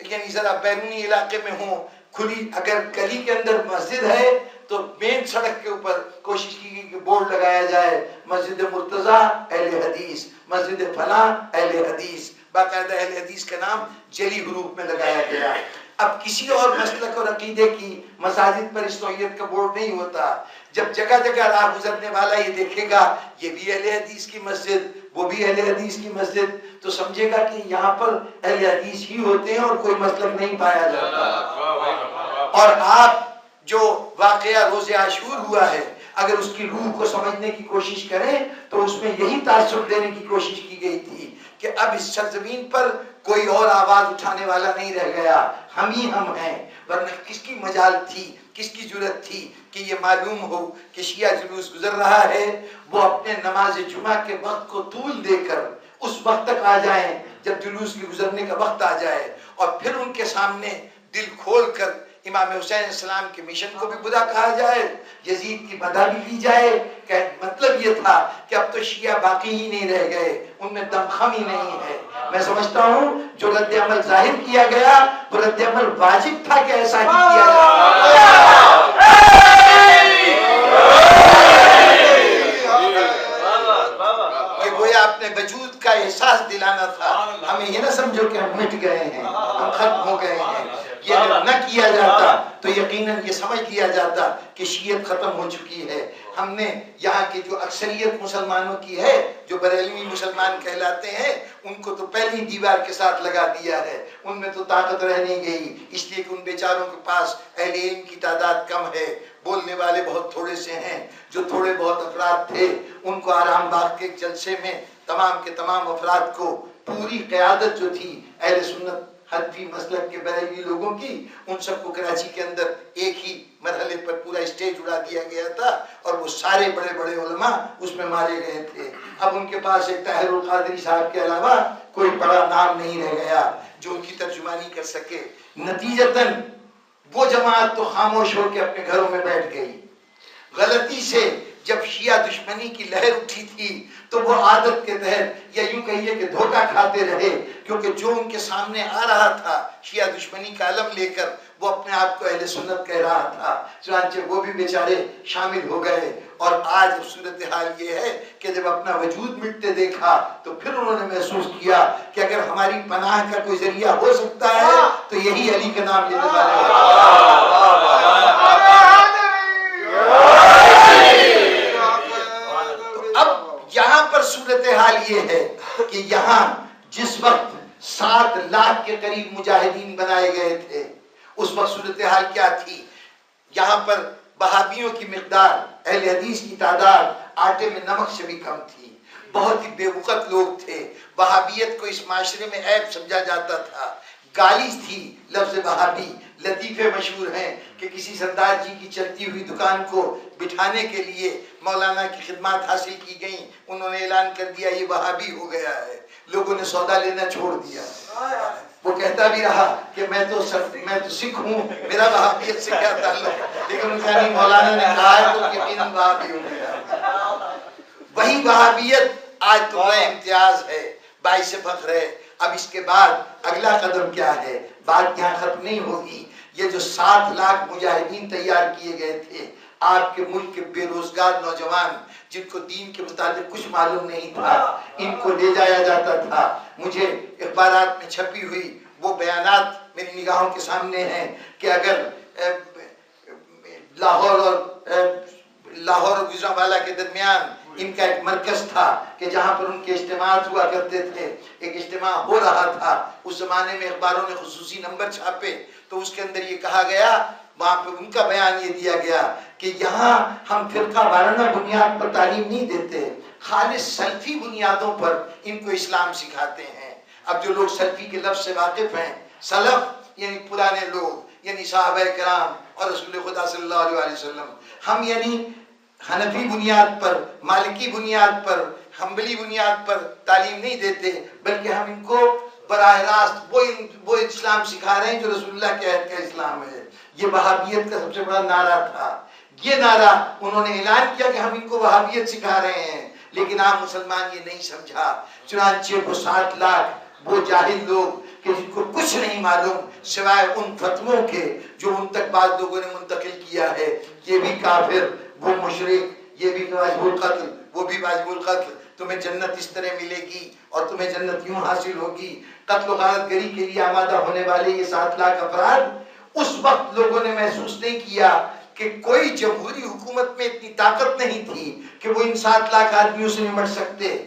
یعنی ذرا بیرونی علاقے میں ہوں، کھلی اگر گلی کے اندر مسجد ہے تو مین سڑک کے اوپر کوشش کی گئی کہ بورڈ لگایا جائے مسجد مرتضیٰ اہل حدیث، مسجد فلاں اہل حدیث، باقاعدہ اہل حدیث کا نام جلی حروف میں لگایا گیا۔ اب کسی اور مسلک اور عقیدے کی مساجد پر اس نوعیت کا بورڈ نہیں ہوتا۔ جب جگہ جگہ راہ گزرنے والا یہ دیکھے گا یہ بھی اہل حدیث کی مسجد، وہ بھی اہل حدیث کی مسجد، تو سمجھے گا کہ یہاں پر اہل حدیث ہی ہوتے ہیں اور کوئی مسلک نہیں پایا جاتا۔ اور آپ جو واقعہ روز عاشور ہوا ہے اگر اس کی روح کو سمجھنے کی کوشش کریں تو اس میں یہی تاثر دینے کی کوشش کی گئی تھی کہ اب اس سرزمین پر کوئی اور آواز اٹھانے والا نہیں رہ گیا، ہم ہی ہم ہیں، ورنہ کس کی مجال تھی، کس کی جرت تھی کہ یہ معلوم ہو کہ شیعہ جلوس گزر رہا ہے، وہ اپنے نماز جمعہ کے وقت کو طول دے کر اس وقت تک آ جائیں جب جلوس کے گزرنے کا وقت آ جائے، اور پھر ان کے سامنے دل کھول کر امام حسین علیہ السلام کے مشن کو بھی خدا کہا جائے، یزید کی مدح بھی کی جائے، کہ مطلب یہ تھا کہ اب تو شیعہ باقی ہی نہیں رہ گئے، ان میں دمخم ہی نہیں ہے۔ میں سمجھتا ہوں جو رد عمل ظاہر کیا گیا وہ رد عمل واجب تھا کہ ایسا ہی کیا یہ گویا اپنے وجود کا احساس دلانا تھا، ہمیں یہ نہ سمجھو کہ ہم مٹ گئے ہیں، ہم ختم ہو گئے ہیں۔ یہ اگر نہ کیا جاتا تو یقیناً یہ سمجھ لیا جاتا کہ شیعت ختم ہو چکی ہے۔ ہم نے یہاں کی جو اکثریت مسلمانوں کی ہے، جو بریلوی مسلمان کہلاتے ہیں، ان کو تو پہلی دیوار کے ساتھ لگا دیا ہے، ان میں تو طاقت رہ نہیں گئی، اس لیے کہ ان بیچاروں کے پاس اہل علم کی تعداد کم ہے، بولنے والے بہت تھوڑے سے ہیں. جو تھوڑے بہت افراد تھے ان کو آرام باغ کے ایک جلسے میں تمام کے تمام افراد کو پوری قیادت جو تھی اہل سنت حنفی مسلک کے بریلوی لوگوں کی، ان سب کو کراچی کے اندر ایک ہی مرحلے پر پورا اسٹیج اڑا دیا گیا تھا اور وہ سارے بڑے بڑے علماء اس میں مارے گئے تھے. اب ان کے پاس ایک طاہر القادری صاحب کے علاوہ کوئی بڑا نام نہیں رہ گیا جو ان کی ترجمانی کر سکے. نتیجتاً وہ جماعت تو خاموش ہو کے اپنے گھروں میں بیٹھ گئی. غلطی سے جب شیعہ دشمنی کی لہر اٹھی تھی تو وہ عادت کے تحت یا یوں کہیے کہ دھوکہ کھاتے رہے، کیونکہ جو ان کے سامنے آ رہا تھا شیعہ دشمنی کا علم لے کر وہ اپنے آپ کو اہل سنت کہہ رہا تھا. چنانچہ وہ بھی بیچارے شامل ہو گئے. اور آج صورتحال یہ ہے کہ جب اپنا وجود مٹتے دیکھا تو پھر انہوں نے محسوس کیا کہ اگر ہماری پناہ کا کوئی ذریعہ ہو سکتا ہے تو یہی علی کا نام لینے والے یہاں پر صورتحال یہ ہے کہ یہاں جس وقت 7 لاکھ کے قریب مجاہدین بنائے گئے تھے اس وقت صورتحال کیا تھی؟ یہاں پر وہابیوں کی مقدار، اہل حدیث کی تعداد آٹے میں نمک سے بھی کم تھی. بہت ہی بے وقت لوگ تھے. وہابیت کو اس معاشرے میں عیب سمجھا جاتا تھا. گالی تھی لفظ وہابی. لطیفے مشہور ہیں کہ کسی سردار جی کی چلتی ہوئی دکان کو بٹھانے کے لیے مولانا کی خدمات حاصل کی گئیں. انہوں نے اعلان کر دیا یہ وہابی ہو گیا ہے. لوگوں نے سودا لینا چھوڑ دیا. وہ کہتا بھی رہا کہ میں تو سکھ ہوں، میرا وہابیت سے کیا تعلق، لیکن ان کا نہیں، مولانا نے کہا ہے تو یقیناً وہابی ہو گیا. وہی وہابیت آج تمہارا امتیاز ہے، باعث فخر ہے. اب اس کے بعد اگلا قدم کیا ہے؟ بات یہاں ختم نہیں ہوگی. یہ جو 7 لاکھ مجاہدین تیار کیے گئے تھے، آپ کے ملک کے بے روزگار نوجوان جن کو دین کے متعلق کچھ معلوم نہیں تھا، ان کو لے جایا جاتا تھا. مجھے اخبارات میں چھپی ہوئی وہ بیانات میری نگاہوں کے سامنے ہیں کہ اگر لاہور اور گجرانوالہ کے درمیان ان کا ایک مرکز تھا کہ جہاں پر ان کے اجتماعات ہوا کرتے تھے، ایک اجتماع ہو رہا تھا. اس زمانے میں اخباروں نے خصوصی نمبر چھاپے تو اس کے اندر یہ کہا گیا، وہاں پہ ان کا بیان یہ دیا گیا کہ یہاں ہم فرقہ وارانہ بنیاد پر تعلیم نہیں دیتے، خالص سلفی بنیادوں پر ان کو اسلام سکھاتے ہیں. اب جو لوگ سلفی کے لفظ سے واقف ہیں، سلف یعنی پرانے لوگ، یعنی صحابہ کرام اور رسول خدا صلی اللہ علیہ وسلم، ہم یعنی حنفی بنیاد پر، مالکی بنیاد پر، حنبلی بنیاد پر تعلیم نہیں دیتے، بلکہ ہم ان کو براہ راست وہ اسلام سکھا رہے ہیں جو رسول اللہ کے عہد کا اسلام ہے. یہ وہابیت کا سب سے بڑا نعرہ تھا. یہ نعرہ انہوں نے اعلان کیا کہ ہم ان کو وہابیت سکھا رہے ہیں، لیکن عام مسلمان یہ نہیں سمجھا. چنانچہ وہ 7 لاکھ وہ جاہل لوگ کہ جن کو کچھ نہیں معلوم سوائے ان فتووں کے جو ان تک بعض لوگوں نے منتقل کیا ہے، یہ بھی کافر، وہ مشرک، یہ بھی واجب القتل، وہ بھی واجب القتل، تمہیں جنت اس طرح ملے گی اور تمہیں جنت یوں حاصل ہوگی. قتل و غارت گری کے لیے آمادہ ہونے والے یہ 7 لاکھ افراد، اس وقت لوگوں نے محسوس نہیں کیا کہ کوئی جمہوری حکومت میں اتنی طاقت نہیں تھی کہ وہ ان 7 لاکھ آدمیوں سے نمٹ سکتے.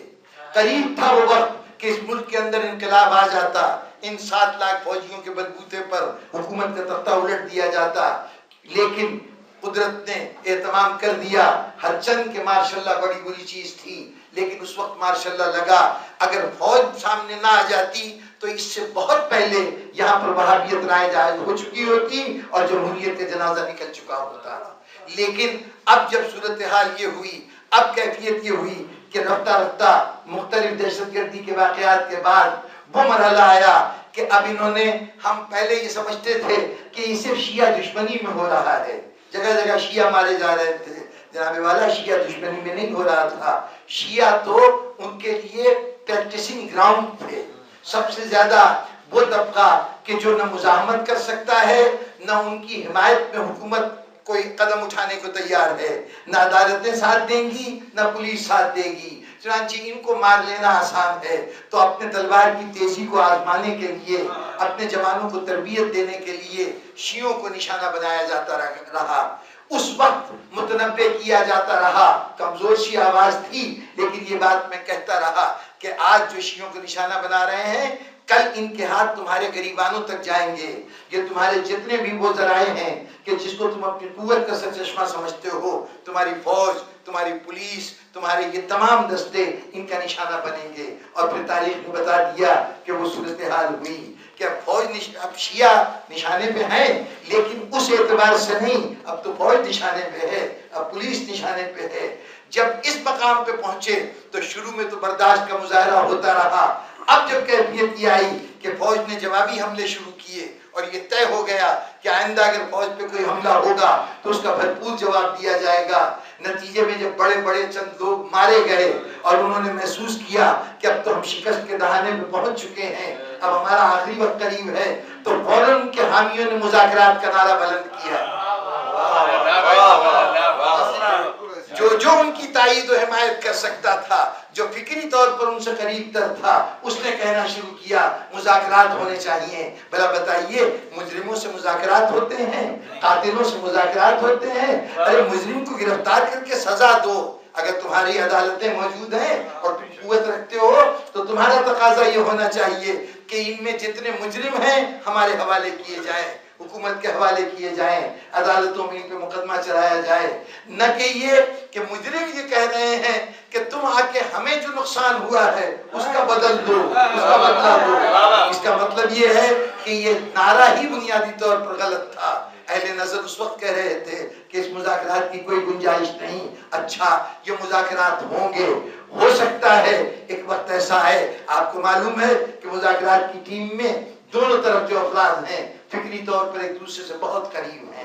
قریب تھا وہ وقت کہ اس ملک کے اندر انقلاب آ جاتا، ان 7 لاکھ فوجیوں کے بلبوتے پر حکومت کا تختہ الٹ دیا جاتا، لیکن قدرت نے اہتمام کر دیا. ہر چند کے ماشاءاللہ بڑی بری چیز تھی، لیکن اس وقت ماشاءاللہ لگا اگر فوج سامنے نہ آ جاتی تو اس سے بہت پہلے یہاں پر وہابیت رائج ہو چکی ہوتی اور جمہوریت کا جنازہ نکل چکا ہوتا. لیکن اب جب صورتحال یہ ہوئی، اب کیفیت یہ ہوئی کہ رفتہ رفتہ مختلف دہشت گردی کے واقعات کے بعد وہ مرحلہ آیا کہ اب انہوں نے، ہم پہلے یہ سمجھتے تھے کہ یہ صرف شیعہ دشمنی میں ہو رہا ہے، جگہ جگہ شیعہ مارے جا رہے تھے. جناب والا شیعہ دشمنی میں نہیں ہو رہا تھا. شیعہ تو ان کے لیے پریکٹسنگ گراؤنڈ تھے. سب سے زیادہ وہ طبقہ کہ جو نہ مزاحمت کر سکتا ہے، نہ ان کی حمایت میں حکومت کوئی قدم اٹھانے کو تیار ہے، نہ عدالتیں ساتھ دیں گی نہ پولیس ساتھ دے گی. چنانچہ ان کو مار لینا آسان ہے، تو اپنے تلوار کی تیزی کو آزمانے کے لیے، اپنے جوانوں کو تربیت دینے کے لیے شیعوں کو نشانہ بنایا جاتا رہا. اس وقت متنبع کیا جاتا رہا، کمزور سی آواز تھی، لیکن یہ بات میں کہتا رہا کہ آج جو شیعوں کو نشانہ بنا رہے ہیں، کل ان کے ہاتھ تمہارے غریبانوں تک جائیں گے. یہ تمہارے جتنے بھی وہ ذرائع ہیں کہ جس کو تم اپنی قوت کا سرچشمہ سمجھتے ہو، تمہاری فوج، تمہاری پولیس، تمہارے یہ تمام دستے ان کا نشانہ بنیں گے. اور پھر تاریخ نے بتا دیا کہ وہ صورتحال ہوئی کہ اب فوج اب شیعہ نشانے پہ ہیں، لیکن اس اعتبار سے نہیں، اب تو فوج نشانے پہ ہے، اب پولیس نشانے پہ ہے. جب اس مقام پہ پہنچے تو شروع میں تو برداشت کا مظاہرہ ہوتا رہا. اب جب کیفیت یہ آئی کہ فوج نے جوابی حملے شروع کیے اور یہ طے ہو گیا کہ آئندہ اگر فوج پہ کوئی حملہ ہوگا تو اس کا بھرپور جواب دیا جائے گا. نتیجے میں جب بڑے بڑے چند لوگ مارے گئے اور انہوں نے محسوس کیا کہ اب تو ہم شکست کے دہانے میں پہنچ چکے ہیں، اب ہمارا آخری وقت قریب ہے، تو فوراً ان کے حامیوں نے مذاکرات کا نعرہ بلند کیا. جو ان کی تائید و حمایت کر سکتا تھا، جو فکری طور پر ان سے قریب تر تھا، اس نے کہنا شروع کیا مذاکرات ہونے چاہیے. بھلا بتائیے، مجرموں سے مذاکرات ہوتے ہیں؟ قاتلوں سے مذاکرات ہوتے ہیں؟ ارے مجرم کو گرفتار کر کے سزا دو. اگر تمہاری عدالتیں موجود ہیں اور تم قوت رکھتے ہو تو تمہارا تقاضا یہ ہونا چاہیے کہ ان میں جتنے مجرم ہیں ہمارے حوالے کیے جائیں، حکومت کے حوالے کیے جائیں، عدالتوں میں ان پہ مقدمہ چلایا جائے. نہ کہ یہ کہ مجرم یہ کہہ رہے ہیں کہ تم آ کے ہمیں جو نقصان ہوا ہے اس کا بدل دو، اس کا بدلہ دو. اس کا مطلب یہ ہے کہ یہ نعرہ ہی بنیادی طور پر غلط تھا. اہل نظر اس وقت کہہ رہے تھے کہ اس مذاکرات کی کوئی گنجائش نہیں. اچھا، یہ مذاکرات ہوں گے، ہو سکتا ہے ایک وقت ایسا ہے. آپ کو معلوم ہے کہ مذاکرات کی ٹیم میں دونوں طرف جو افراد ہیں فکری طور پر ایک دوسرے سے بہت قریب ہیں.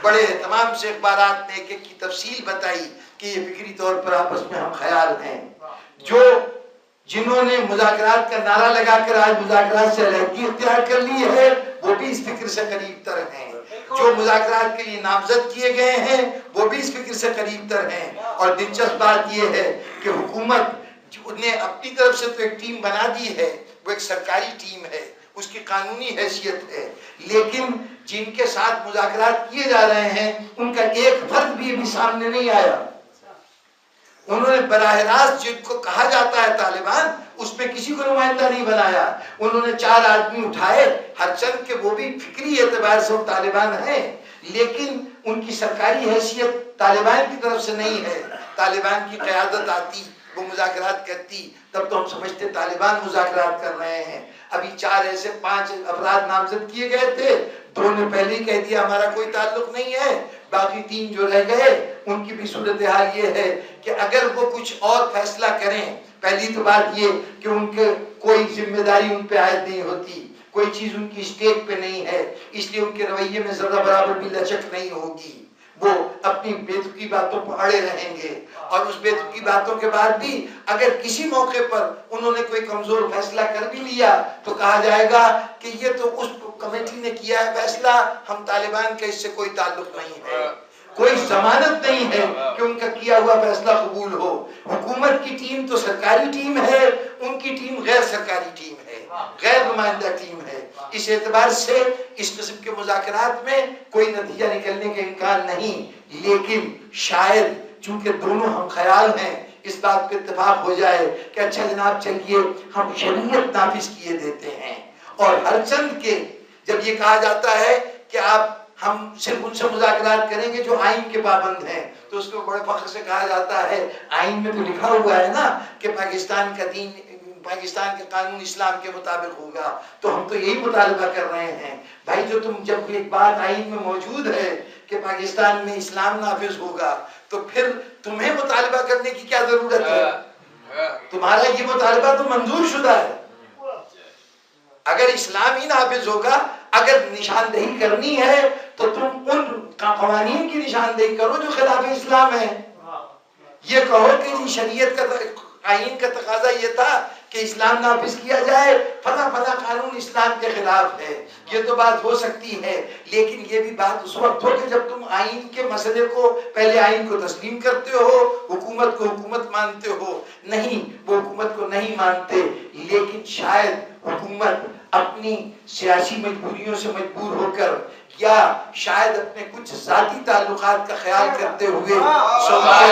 بڑے تمام سے اخبارات نے ایک ایک کی تفصیل بتائی کہ یہ فکری طور پر آپس میں ہم خیال ہیں. جنہوں نے مذاکرات کا نعرہ لگا کر آج مذاکرات سے علیحدگی اختیار کر لی ہے وہ بھی اس فکر سے قریب تر ہیں. جو مذاکرات کے لیے نامزد کیے گئے ہیں وہ بھی اس فکر سے قریب تر ہیں. اور دلچسپ بات یہ ہے کہ حکومت نے اپنی طرف سے تو ایک ٹیم بنا دی ہے، وہ ایک سرکاری ٹیم ہے، اس کی قانونی حیثیت ہے، لیکن جن کے ساتھ مذاکرات کیے جا رہے ہیں ان کا ایک فرد بھی ابھی سامنے نہیں آیا. انہوں نے براہ راست جن کو کہا جاتا ہے طالبان، اس میں کسی کو نمائندہ نہیں بنایا. انہوں نے 4 آدمی اٹھائے، ہر چند کے وہ بھی فکری اعتبار سے طالبان ہیں، لیکن ان کی سرکاری حیثیت طالبان کی طرف سے نہیں ہے. طالبان کی قیادت آتی، وہ مذاکرات کرتی، تب تو ہم سمجھتے طالبان مذاکرات کر رہے ہیں. ابھی 4 ایسے 5 افراد نامزد کیے گئے تھے، 2 نے پہلے ہی کہہ دیا ہمارا کوئی تعلق نہیں ہے. باقی 3 جو رہ گئے ان کی بھی صورتحال یہ ہے کہ اگر وہ کچھ اور فیصلہ کریں، پہلی تو بات یہ کہ ان کے کوئی ذمہ داری ان پہ عائد نہیں ہوتی، کوئی چیز ان کی اسٹیک پہ نہیں ہے، اس لیے ان کے رویے میں ذرہ برابر بھی لچک نہیں ہوگی. وہ اپنی بیتکی باتوں پر اڑے رہیں گے، اور اس بیتکی باتوں کے بعد بھی اگر کسی موقع پر انہوں نے کوئی کمزور فیصلہ کر بھی لیا تو کہا جائے گا کہ یہ تو اس کمیٹی نے کیا ہے فیصلہ، ہم طالبان کا اس سے کوئی تعلق نہیں ہے. کوئی ضمانت نہیں ہے کہ ان کا کیا ہوا فیصلہ قبول ہو. حکومت کی ٹیم تو سرکاری ٹیم ہے، ان کی ٹیم غیر سرکاری ٹیم ہے، غیر نمائندہ ٹیم ہے. اس اعتبار سے اس قسم کے مذاکرات میں کوئی نتیجہ نکلنے کا امکان نہیں. لیکن شاید چونکہ دونوں ہم خیال ہیں، اس بات پہ اتفاق ہو جائے کہ اچھا جناب چلیے ہم شریعت نافذ کیے دیتے ہیں. اور ہر چند کے جب یہ کہا جاتا ہے کہ ہم صرف ان سے مذاکرات کریں گے جو آئین کے پابند ہیں، تو اس کو بڑے فخر سے کہا جاتا ہے آئین میں تو لکھا ہوا ہے نا کہ پاکستان کا دین، پاکستان کے قانون اسلام کے مطابق ہوگا. تو ہم تو یہی مطالبہ کر رہے ہیں بھائی، جو تم جب ایک بات آئین میں موجود ہے کہ پاکستان میں اسلام نافذ ہوگا، تو پھر تمہیں مطالبہ کرنے کی کیا ضرورت ہے؟ تمہارا یہ مطالبہ تو منظور شدہ ہے. اگر اسلام ہی نافذ ہوگا، اگر نشاندہی کرنی ہے تو تم ان قوانین کی نشاندہی کرو جو خلاف اسلام ہے. یہ کہو کہ شریعت کا آئین کا تقاضا یہ تھا کہ اسلام نافذ کیا جائے، فلاں فلاں قانون اسلام کے خلاف ہے، یہ تو بات ہو سکتی ہے. لیکن یہ بھی بات اس وقت ہو کہ جب تم آئین کے مسئلے کو، پہلے آئین کو تسلیم کرتے ہو، حکومت کو حکومت مانتے ہو. نہیں، وہ حکومت کو نہیں مانتے، لیکن شاید حکومت اپنی سیاسی مجبوریوں سے مجبور ہو کر، یا شاید اپنے کچھ ذاتی تعلقات کا خیال کرتے ہوئے سعودی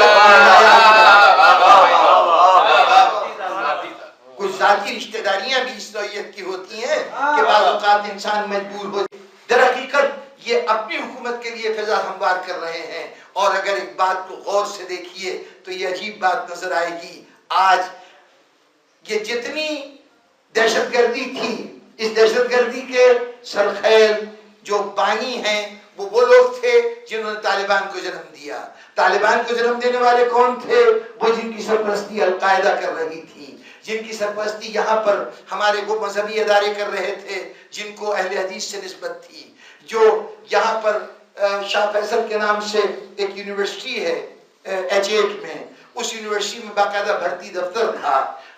عرب کچھ ذاتی رشتہ داریاں بھی اس نوعیت کی ہوتی ہیں کہ بعض اوقات انسان مجبور ہو. در حقیقت یہ اپنی حکومت کے لیے فضا ہموار کر رہے ہیں. اور اگر ایک بات کو غور سے دیکھیے تو یہ عجیب بات نظر آئے گی. آج یہ جتنی دہشت گردی تھی، اس دہشت گردی کے سرخیل جو بانی ہیں وہ لوگ تھے جنہوں نے طالبان کو جنم دیا. طالبان کو جنم دینے والے کون تھے؟ وہ جن کی سرپرستی القاعدہ کر رہی تھی، جن کی سرپرستی یہاں پر ہمارے وہ مذہبی ادارے کر رہے تھے جن کو اہل حدیث سے نسبت تھی. جو یہاں پر شاہ فیصل کے نام سے ایک یونیورسٹی ہے H8 میں، اس یونیورسٹی میں باقاعدہ بھرتی دفتر تھا.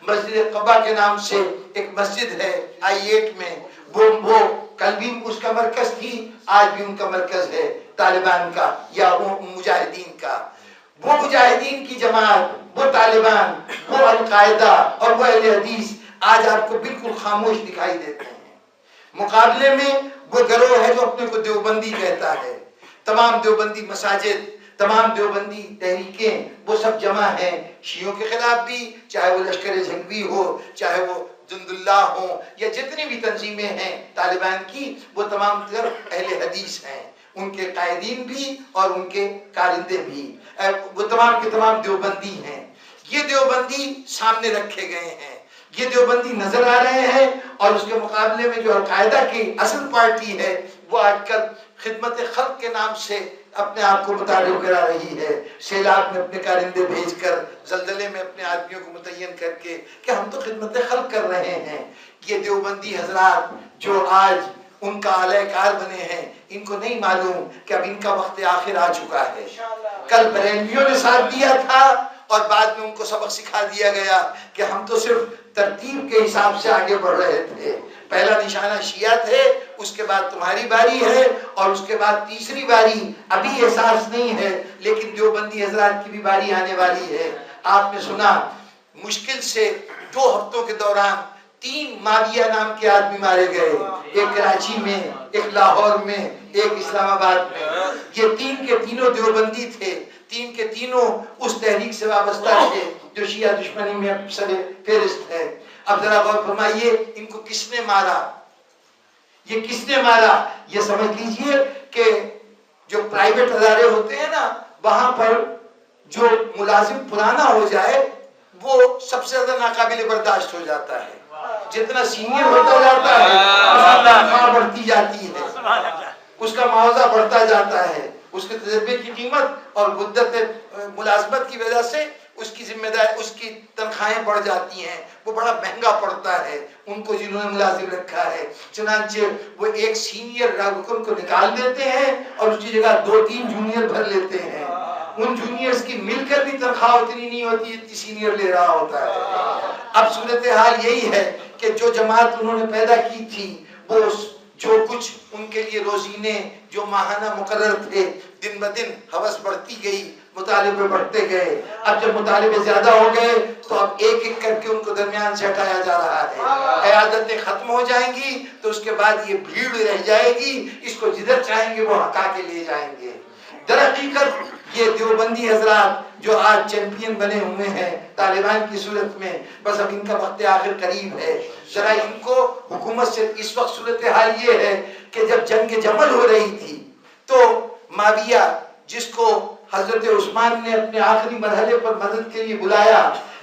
مسجد قبا کے نام سے ایک مسجد ہے I8 میں، وہ کل بھی اس کا مرکز تھی، آج بھی ان کا مرکز ہے طالبان کا یا مجاہدین کا. وہ مجاہدین کی جماعت، وہ طالبان، وہ القاعدہ اور وہ اہل حدیث آج آپ کو بالکل خاموش دکھائی دیتے ہیں. مقابلے میں وہ گروہ ہے جو اپنے کو دیوبندی کہتا ہے. تمام دیوبندی مساجد، تمام دیوبندی تحریکیں وہ سب جمع ہیں شیعوں کے خلاف بھی، چاہے وہ لشکر جھنگوی ہو، چاہے وہ جند اللہ ہوں، یا جتنی بھی تنظیمیں ہیں طالبان کی، وہ تمام اہل حدیث ہیں. ان کے قائدین بھی اور ان کے کارندے بھی، وہ تمام کے تمام دیوبندی ہیں. یہ دیوبندی سامنے رکھے گئے ہیں، یہ دیوبندی نظر آ رہے ہیں. اور اس کے مقابلے میں جو القاعدہ کی اصل پارٹی ہے وہ آج کل خدمت خلق کے نام سے اپنے آپ کو متعارف کرا رہی ہے. سیلاب میں اپنے کارندے بھیج کر، زلزلے میں اپنے آدمیوں کو متعین کر کے کہ ہم تو خدمت خلق کر رہے ہیں. یہ دیوبندی حضرات جو آج ان کا اعلی کار بنے ہیں، ان کو نہیں معلوم کہ اب ان کا وقت آخر آ چکا ہے. کل بریلویوں نے ساتھ دیا تھا اور بعد میں ان کو سبق سکھا دیا گیا کہ ہم تو صرف ترتیب کے حساب سے آگے بڑھ رہے تھے. پہلا نشانہ شیعہ تھے، اس کے بعد تمہاری باری ہے، اور اس کے بعد تیسری باری ابھی احساس نہیں ہے لیکن دیوبندی حضرات کی بھی باری آنے والی ہے. آپ نے سنا مشکل سے 2 ہفتوں کے دوران 3 ماویہ نام کے آدمی مارے گئے، ایک کراچی میں، ایک لاہور میں، ایک اسلام آباد میں. یہ 3 کے تینوں دیوبندی تھے، 3 کے تینوں اس تحریک سے وابستہ تھے جو شیعہ دشمنی میں سر فہرست ہے. اب ذرا غور فرمائیے ان کو کس نے مارا؟ یہ کس نے مارا؟ یہ سمجھ لیجئے کہ جو پرائیویٹ ادارے ہوتے ہیں نا، وہاں پر جو ملازم پرانا ہو جائے وہ سب سے زیادہ ناقابل برداشت ہو جاتا ہے. جتنا سینئر ہوتا جاتا ہے اس کی تنخواہ بڑھتی جاتی ہے، اس کا معاوضہ بڑھتا جاتا ہے، اس کے تجربے کی قیمت اور مدت ملازمت کی وجہ سے اس کی ذمہ داری، اس کی تنخواہیں بڑھ جاتی ہیں، وہ بڑا مہنگا پڑتا ہے ان کو جنہوں نے ملازم رکھا ہے. چنانچہ وہ ایک سینئر رکن کو نکال دیتے ہیں اور اس کی جگہ 2-3 جونیئر بھر لیتے ہیں. ان جونیئرز کی مل کر بھی تنخواہ اتنی نہیں ہوتی جتنی سینئر لے رہا ہوتا ہے. اب صورتحال یہی ہے کہ جو جماعت انہوں نے پیدا کی تھی، وہ جو کچھ ان کے لیے روزینے جو ماہانہ مقرر تھے، دن بدن ہوس بڑھتی گئی، مطالبے بڑھتے گئے. اب جب مطالبے زیادہ ہو گئے تو اب ایک ایک کر کے ان کو درمیان سے ہٹایا جا رہا ہے. قیادتیں ختم ہو جائیں گی تو اس کے بعد یہ بھیڑ رہ جائے گی، اس کو جدھر چاہیں گے وہ ہٹا کے لے جائیں گے. در حقیقت یہ دیوبندی حضرات جو آج چیمپئن بنے ہوئے ہیں طالبان کی صورت میں، بس اب ان کا وقت آخر قریب ہے. ذرا ان کو حکومت سے اس وقت صورتحال یہ ہے کہ جب جنگ جمل ہو رہی تھی تو معاویہ جس کو حضرت عثمان نے اپنے آخری مرحلے پر مدد کے لیے بلایا،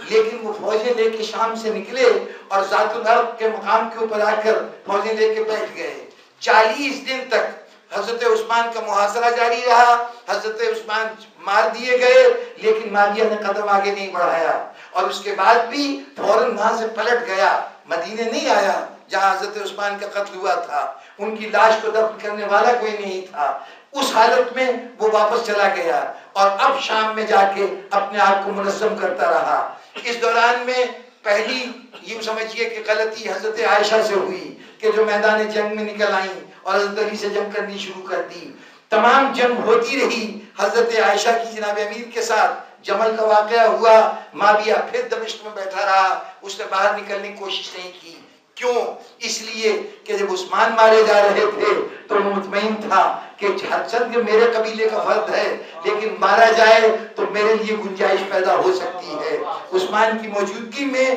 لیکن وہ فوجیں لے کے شام سے نکلے اور ذات العرق کے مقام کے اوپر آ کر فوجیں لے کے بیٹھ گئے. 40 دن تک حضرت عثمان کا محاصرہ جاری رہا، حضرت عثمان مار دیے گئے لیکن معاویہ نے قدم آگے نہیں بڑھایا. اور اس کے بعد بھی فوراً وہاں سے پلٹ گیا، مدینے نہیں آیا جہاں حضرت عثمان کا قتل ہوا تھا. ان کی لاش کو دفن کرنے والا کوئی نہیں تھا. اس حالت میں وہ واپس چلا گیا اور اب شام میں جا کے اپنے آپ کو منظم کرتا رہا. اس دوران میں پہلی یہ سمجھیے کہ غلطی حضرت عائشہ سے ہوئی کہ جو میدان جنگ میں نکل آئیں اور حضرت علی سے جنگ کرنی شروع کر دی. تمام جنگ ہوتی رہی حضرت عائشہ کی جناب امیر کے ساتھ. جمل کا واقعہ ہوا، معاویہ پھر دمشق میں بیٹھا رہا، اس نے باہر نکلنے کی کوشش نہیں کی. کیوں؟ اس لیے کہ جب عثمان مارے جا رہے تھے تو وہ مطمئن تھا کہ ہرچند میرے قبیلے کا فرد ہے لیکن مارا جائے تو میرے لیے گنجائش پیدا ہو سکتی ہے. عثمان کی موجودگی میں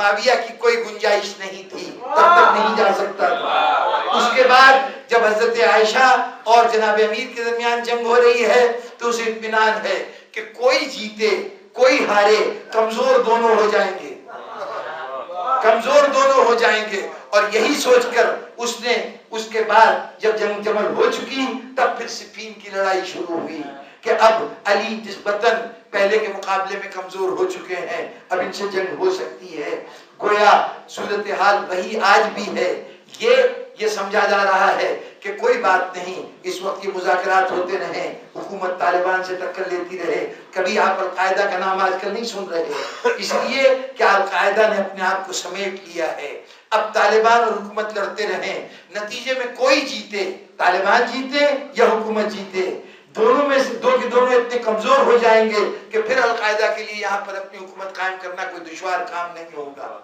معاویہ کی کوئی گنجائش نہیں تھی، تب تک نہیں جا سکتا تھا۔ اس کے بعد جب حضرت عائشہ اور جناب امیر کے درمیان جنگ ہو رہی ہے تو اسے اطمینان ہے کہ کوئی جیتے کوئی ہارے، کمزور دونوں ہو جائیں گے، کمزور دونوں ہو جائیں گے۔ اور یہی سوچ کر اس نے اس کے بعد جب جنگ جمل ہو چکی تب پھر صفین کی لڑائی شروع ہوئی کہ اب علی نسبتاً پہلے کے مقابلے میں کمزور ہو چکے ہیں، اب ان سے جنگ ہو سکتی ہے۔ گویا صورتحال وہی آج بھی ہے، یہ سمجھا جا رہا ہے کہ کوئی بات نہیں، اس وقت یہ مذاکرات ہوتے رہے، حکومت طالبان سے ٹکر لیتی رہے، کبھی آپ القاعدہ کا نام آج کل نہیں سن رہے، اس لیے کہ القاعدہ نے اپنے آپ کو سمیٹ لیا ہے۔ اب طالبان اور حکومت لڑتے رہیں، نتیجے میں کوئی جیتے، طالبان جیتے یا حکومت جیتے، دونوں میں سے دو کے دونوں اتنے کمزور ہو جائیں گے کہ پھر القاعدہ کے لیے یہاں پر اپنی حکومت قائم کرنا کوئی دشوار کام نہیں ہوگا۔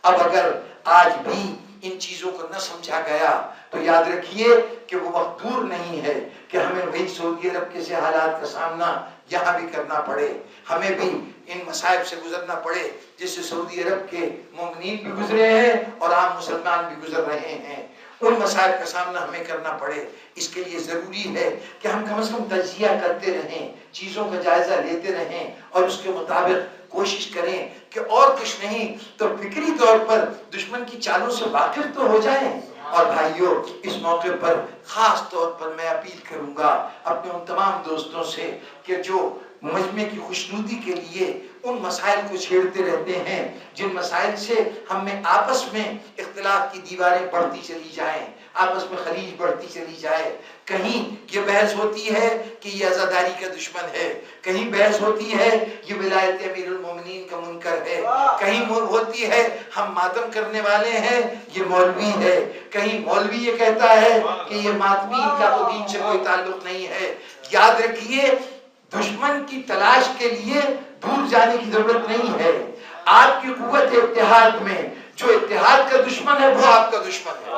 اب اگر آج بھی ان چیزوں کو نہ سمجھا گیا تو یاد رکھیے کہ وہ وقت دور نہیں ہے کہ ہمیں وہی سعودی عرب کے سے حالات کا سامنا یہاں بھی کرنا پڑے، ہمیں بھی ان مصائب سے گزرنا پڑے جس سے سعودی عرب کے مومنین بھی گزرے ہیں اور عام مسلمان بھی گزر رہے ہیں۔ ان مسائل کا سامنا ہمیں کرنا پڑے، اس کے لیے ضروری ہے کہ ہم کم از کم تجزیہ کرتے رہیں، چیزوں کا جائزہ لیتے رہیں اور اس کے مطابق کوشش کریں کہ اور کچھ نہیں تو فکری طور پر دشمن کی چالوں سے واقف تو ہو جائیں۔ اور بھائیوں، اس موقع پر خاص طور پر میں اپیل کروں گا اپنے ان تمام دوستوں سے کہ جو مجمع کی خوشنودی کے لیے ان مسائل کو چھیڑتے رہتے ہیں جن مسائل سے ہم میں آپس میں اختلاف کی دیواریں بڑھتی چلی جائیں، آپس میں خلیج بڑھتی چلی جائے، کہیں یہ بحث ہوتی ہے کہ یہ عزاداری کا دشمن ہے، کہیں بحث ہوتی ہے یہ ولایت امیر المومنین کا منکر ہے، کہیں ہوتی ہے ہم ماتم کرنے والے ہیں یہ مولوی ہے، کہیں مولوی یہ کہتا ہے کہ یہ ماتمین کا تو دین سے کوئی تعلق نہیں ہے۔ یاد رکھیے دشمن کی تلاش کے لیے دور جانے کی ضرورت نہیں ہے، آپ کی قوت اتحاد میں جو اتحاد کا دشمن ہے وہ آپ کا دشمن ہے۔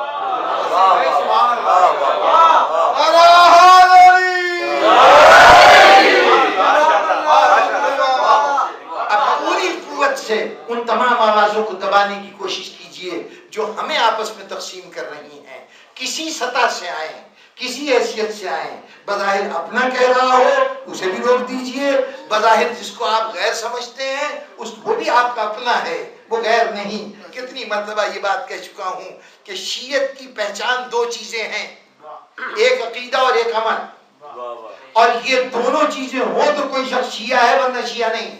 اب پوری قوت سے ان تمام آوازوں کو دبانے کی کوشش کیجئے جو ہمیں آپس میں تقسیم کر رہی ہیں، کسی سطح سے آئیں، کسی حیثیت سے آئیں، بظاہر اپنا کہہ رہا ہو اسے بھی روک دیجئے، بظاہر جس کو آپ غیر سمجھتے ہیں وہ بھی آپ کا اپنا ہے، وہ غیر نہیں۔ کتنی مرتبہ یہ بات کہہ چکا ہوں کہ شیعت کی پہچان دو چیزیں ہیں، ایک عقیدہ اور ایک عمل، اور یہ دونوں چیزیں ہوں تو کوئی شخص شیعہ ہے ورنہ شیعہ نہیں۔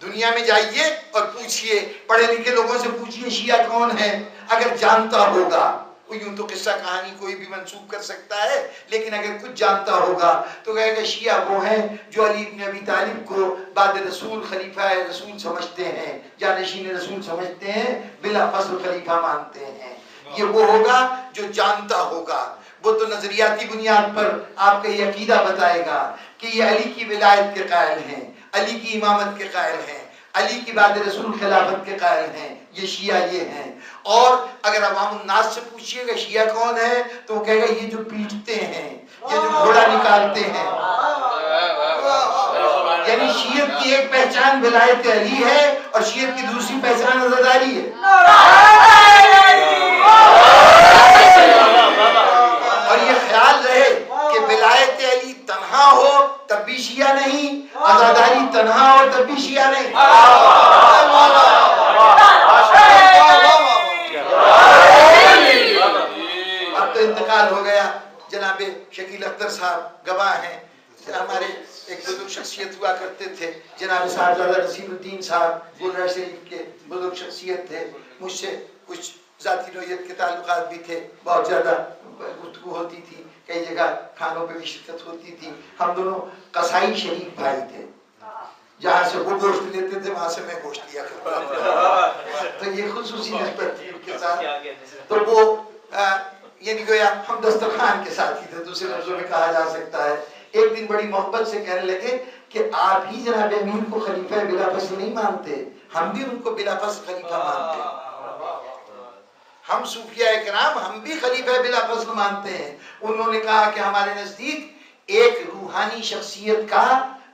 دنیا میں جائیے اور پوچھئے، پڑھے لکھے لوگوں سے پوچھئے شیعہ کون ہے، اگر جانتا ہوگا، یوں تو قصہ کہانی کوئی بھی منسوب کر سکتا ہے، لیکن اگر کچھ جانتا ہوگا تو کہے گا شیعہ وہ ہیں جو علی بن ابی طالب کو بعد رسول خلیفہ رسول سمجھتے ہیں، جانشین رسول سمجھتے ہیں، بلا فصل خلیفہ مانتے ہیں۔ یہ وہ ہوگا جو جانتا ہوگا، وہ تو نظریاتی بنیاد پر آپ کا یہ عقیدہ بتائے گا کہ یہ علی کی ولایت کے قائل ہیں، علی کی امامت کے قائل ہیں، علی کی بعد رسول خلافت کے قائل ہیں، یہ شیعہ یہ ہیں۔ اور اگر عوام الناس سے پوچھئے گا شیعہ کون ہے تو وہ کہے گا یہ جو پیٹتے ہیں، یہ جو گھوڑا نکالتے ہیں۔ یعنی شیعت کی ایک پہچان ولایت علی ہے اور شیعت کی دوسری پہچان عزاداری ہے۔ اور یہ خیال رہے کہ ولایت علی تنہا ہو تب بھی شیعہ نہیں، عزاداری تنہا ہو تب بھی شیعہ نہیں۔ اب تو انتقال ہو گیا، جناب شکیل اختر صاحب گواہ ہیں، ہمارے ایک بزرگ شخصیت ہوا کرتے تھے، جناب صاحبزادہ نصیر الدین صاحب گولرا شریف کے بزرگ شخصیت تھے، مجھ سے کچھ ذاتی نوعیت کے تعلقات بھی تھے، بہت زیادہ گفتگو ہوتی تھی، کئی جگہ کھانوں پہ بھی شرکت ہوتی تھی، ہم دونوں قصائی شریف بھائی تھے، جہاں سے وہ گوشت لیتے تھے وہاں سے میں گوشت لیا کرتا تھا، تو یہ خصوصی نسبت تھی ان کے ساتھ۔ تو وہ یعنی گویا ہم دسترخوان کے ساتھی تھے، دوسرے لفظوں میں کہا جا سکتا ہے۔ ایک دن بڑی محبت سے کہنے لگے کہ آپ ہی جناب امیر کو خلیفہ بلا فصل نہیں مانتے، ہم بھی ان کو بلا فصل خلیفہ مانتے ہیں، ہم صوفیاء کرام ہم بھی خلیفہ بلا فصل مانتے ہیں۔ انہوں نے کہا کہ ہمارے نزدیک ایک روحانی شخصیت کا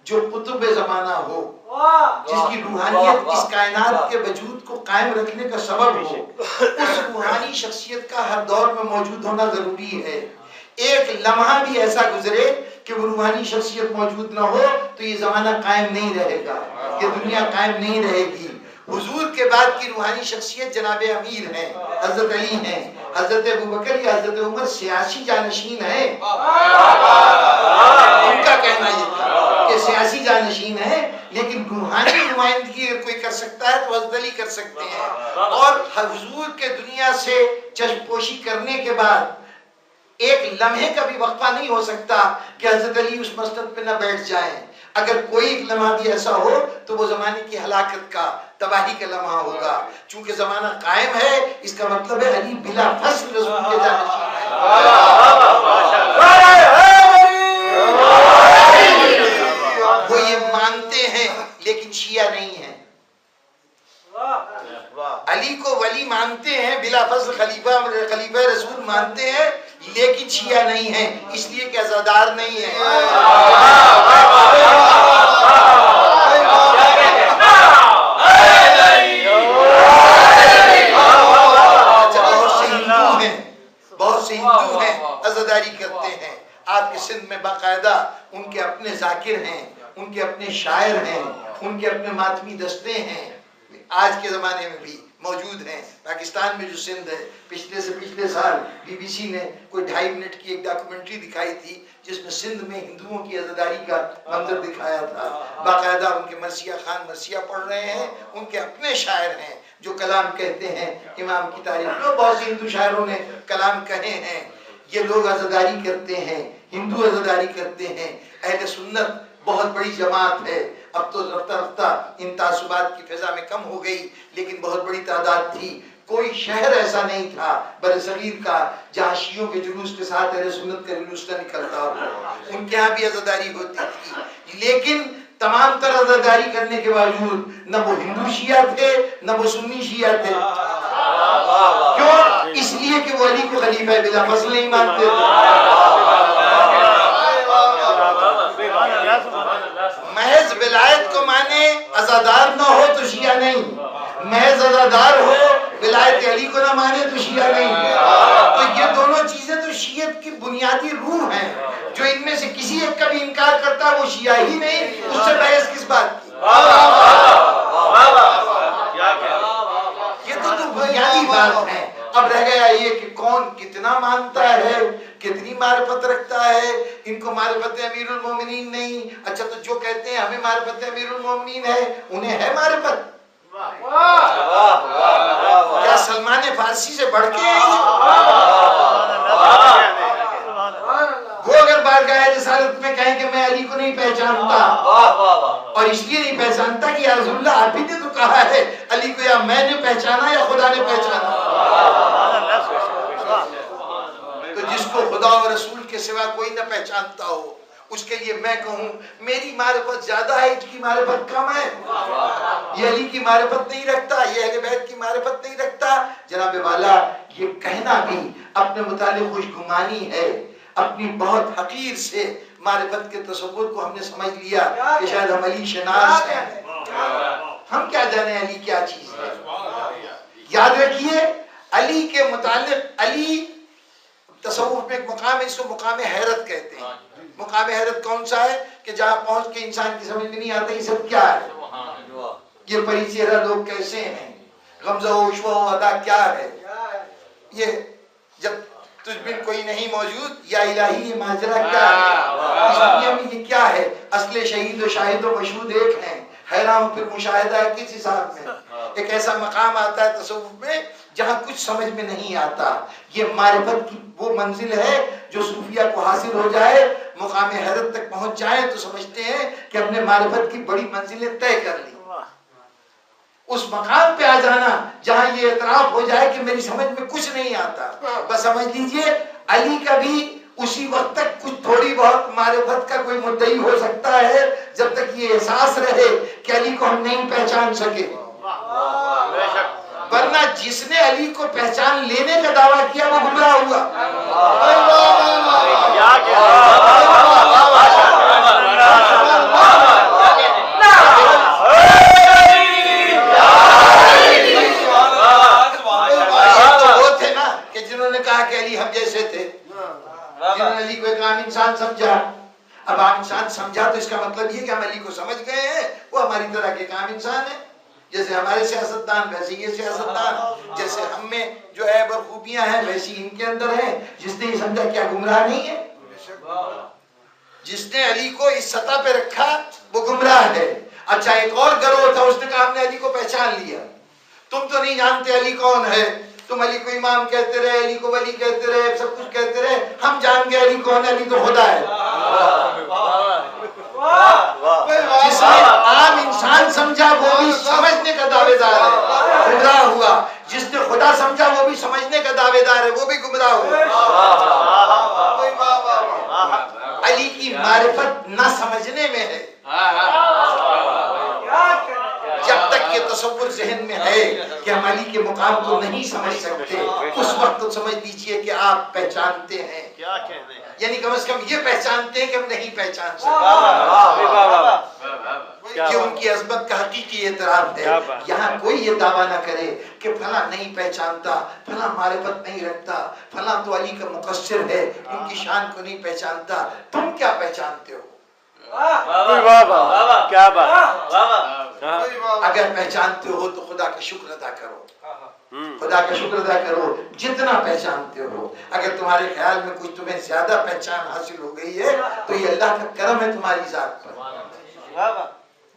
جو قطب زمانہ ہو، جس کی روحانیت اس کائنات کے وجود کو قائم رکھنے کا سبب ہو، اس روحانی شخصیت کا ہر دور میں موجود ہونا ضروری ہے۔ ایک لمحہ بھی ایسا گزرے کہ وہ روحانی شخصیت موجود نہ ہو تو یہ زمانہ قائم نہیں رہے گا، یہ دنیا قائم نہیں رہے گی۔ حضور کے بعد کی روحانی شخصیت جناب امیر ہیں، حضرت علی ہیں، حضرت ابوبکر یا حضرت عمر سیاسی جانشین ہیں۔ ان کا کہنا یہ تھا کہ سیاسی جانشین ہیں، لیکن روحانی نمائندگی اگر کوئی کر سکتا ہے تو حضرت علی کر سکتے ہیں۔ اور حضور کے دنیا سے چشم پوشی کرنے کے بعد ایک لمحے کا بھی وقفہ نہیں ہو سکتا کہ حضرت علی اس مسند پہ نہ بیٹھ جائیں۔ اگر کوئی ایک لمحہ بھی ایسا ہو تو وہ زمانے کی ہلاکت کا، تباہی کا لمحہ ہوگا۔ چونکہ زمانہ قائم ہے، اس کا مطلب ہے علی بلا فصل رسول کے جانشین ہیں۔ وہ یہ مانتے ہیں لیکن شیعہ نہیں ہیں۔ علی کو ولی مانتے ہیں، بلا فصل خلیفہ رسول مانتے ہیں، لیکن شیعہ نہیں ہیں، اس لیے کہ عزادار نہیں ہیں۔ بہت سے ہندو ہیں عزاداری کرتے ہیں۔ آپ کے سندھ میں باقاعدہ ان کے اپنے ذاکر ہیں، ان کے اپنے شاعر ہیں، ان کے اپنے ماتمی دستے ہیں، آج کے زمانے میں بھی موجود ہیں۔ پاکستان میں جو سندھ ہے، پچھلے سال بی بی سی نے کوئی 2.5 منٹ کی ایک ڈاکومنٹری دکھائی تھی جس میں سندھ میں ہندوؤں کی عزاداری کا منظر دکھایا تھا۔ باقاعدہ ان کے مرثیہ خان مرثیہ پڑھ رہے ہیں، ان کے اپنے شاعر ہیں جو کلام کہتے ہیں امام کی تعریف میں۔ بہت سے ہندو شاعروں نے کلام کہے ہیں۔ یہ لوگ عزاداری کرتے ہیں، ہندو عزاداری کرتے ہیں۔ اہل سنت بہت بڑی جماعت ہے، اب تو رفتہ رفتہ ان تعصبات کی فضا میں کم ہو گئی، لیکن بہت بڑی تعداد تھی۔ کوئی شہر ایسا نہیں تھا برصغیر کا جہاں شیعوں کے جلوس کے ساتھ اہل سنت کا جلوس نہ نکلتا ہو۔ ان کے ہاں بھی عزاداری ہوتی تھی، لیکن تمام تر عزاداری کرنے کے باوجود نہ وہ ہندو شیعہ تھے نہ وہ سنی شیعہ تھے۔ کیوں؟ اس لیے کہ وہ علی کو خلیفہ بلا فصل نہیں مانتے تھے۔ محض ولایت کو مانے عزادار نہ ہو تو شیعہ نہیں، محض عزادار ہو ولایت علی کو نہ مانے تو شیعہ نہیں۔ تو یہ دونوں چیزیں تو شیعت کی بنیادی روح ہیں، جو ان میں سے کسی ایک کا بھی انکار کرتا وہ شیعہ ہی نہیں، اس سے بحث کس بات کی؟ یہ تو بنیادی بات ہے۔ اب رہ گیا یہ کہ کون کتنا مانتا ہے، کتنی معرفت رکھتا ہے۔ ان کو معرفت امیر المومنین نہیں، اچھا تو جو کہتے ہیں ہمیں معرفت امیر المومنین ہے، انہیں ہے معرفت؟ کیا سلمان فارسی سے بڑھ کے ہیں؟ وہ اگر بارگاہ رسالت میں کہیں کہ میں علی کو نہیں پہچانتا، اور اس لیے نہیں پہچانتا کہ یا رسول اللہ آپ ہی نے تو کہا ہے علی کو یا میں نے پہچانا یا خدا نے پہچانا۔ تو جس کو خدا اور رسول کے سوا کوئی نہ پہچانتا ہو، اس کے لیے میں کہوں میری معرفت زیادہ ہے، اس کی معرفت کم ہے۔ یہ علی کی معرفت نہیں رکھتا، یہ اہل بیت کی معرفت نہیں رکھتا۔ جناب والا یہ کہنا بھی اپنے متعلق خوش گمانی ہے۔ اپنی بہت حقیر سے معرفت کے تصور کو ہم نے سمجھ لیا کہ شاید ہم علی شناس ہیں۔ ہم کیا جانے علی کیا چیز ہے؟ یاد رکھیے علی کے متعلق، علی تصوف میں ایک مقام ہے، اس کو مقام حیرت کہتے ہیں۔ مقام حیرت کون سا ہے؟ کہ جہاں پہنچ کے انسان کی سمجھ میں نہیں آتا یہ سب کیا ہے، یہ پری چہرہ لوگ کیسے ہیں، غمزہ و عشوہ و ادا کیا ہے، یہ جب تجھ بن کوئی نہیں موجود یا الہی یہ ماجرا کیا ہے، اس دنیا میں یہ کیا ہے۔ اصل شہید و شاہد و مشہود ایک ہیں، حیران پھر مشاہدہ ہے کس حساب میں۔ ایک ایسا مقام آتا ہے تصوف میں جہاں کچھ سمجھ میں نہیں آتا۔ یہ معرفت کی وہ منزل ہے جو صوفیہ کو حاصل ہو جائے، مقام حیرت تک پہنچ جائیں تو سمجھتے ہیں کہ ہم نے معرفت کی بڑی منزلیں طے کر لی۔ اس مقام پہ آ جانا جہاں یہ اعتراف ہو جائے کہ میری سمجھ میں کچھ نہیں آتا، بس سمجھ لیجئے علی کا بھی اسی وقت تک کچھ تھوڑی بہت معرفت کا کوئی مدعی ہو سکتا ہے جب تک یہ احساس رہے کہ علی کو ہم نہیں پہچان سکے۔ ورنہ جس نے علی کو پہچان لینے کا دعویٰ کیا وہ گمراہ ہوا۔ جنہوں نے کہا کہ علی ہم جیسے تھے، جنہوں نے علی کو ایک عام انسان سمجھا. اب عام انسان سمجھا تو اس کا مطلب یہ کہ ہم علی کو سمجھ گئے ہیں، وہ ہماری طرح کے عام انسان ہیں، جیسے ہمارے سیاستدان ویسے یہ سیاستدان، جیسے ہم میں جو عیب اور خوبیاں ہیں ویسی ان کے اندر ہیں. جس نے یہ سمجھا کیا گمراہ نہیں ہے؟ جس نے علی کو اس سطح پہ رکھا وہ گمراہ ہے. اچھا ایک اور گروہ تھا، اس نے کہا ہم نے علی کو پہچان لیا. تم تو نہیں جانتے علی کون ہے، تم علی کو امام کہتے رہے، علی کو ولی کہتے رہے، سب کچھ کہتے رہے، ہم جان گئے علی کون ہے، علی تو خدا ہے. جس نے عام انسان سمجھا وہ بھی سمجھنے کا دعوے دار ہے، گمراہ ہوا. جس نے خدا سمجھا وہ بھی سمجھنے کا دعوے دار ہے، وہ بھی گمراہ ہوا. علی کی معرفت نہ سمجھنے میں ہے. جب تک یہ تصور ذہن میں ہے کہ ہم علی کے مقام کو نہیں سمجھ سکتے، اس وقت تو سمجھ لیجئے کہ آپ پہچانتے ہیں، یعنی کم از کم یہ پہچانتے ہیں کہ ہم نہیں پہچان سکتے، کہ ان کی عظمت کا حقیقی اعتراف ہے. یہاں کوئی یہ دعویٰ نہ کرے کہ فلاں نہیں پہچانتا، فلاں معرفت نہیں رکھتا، فلاں تو علی کا مقصر ہے، ان کی شان کو نہیں پہچانتا. تم کیا پہچانتے ہو؟ کیا بات. اگر پہچانتے ہو تو خدا کا شکر ادا کرو، خدا کا شکر ادا کرو جتنا پہچانتے ہو. اگر تمہارے خیال میں کچھ تمہیں زیادہ پہچان حاصل ہو گئی ہے تو یہ اللہ کا کرم ہے تمہاری ذات پر،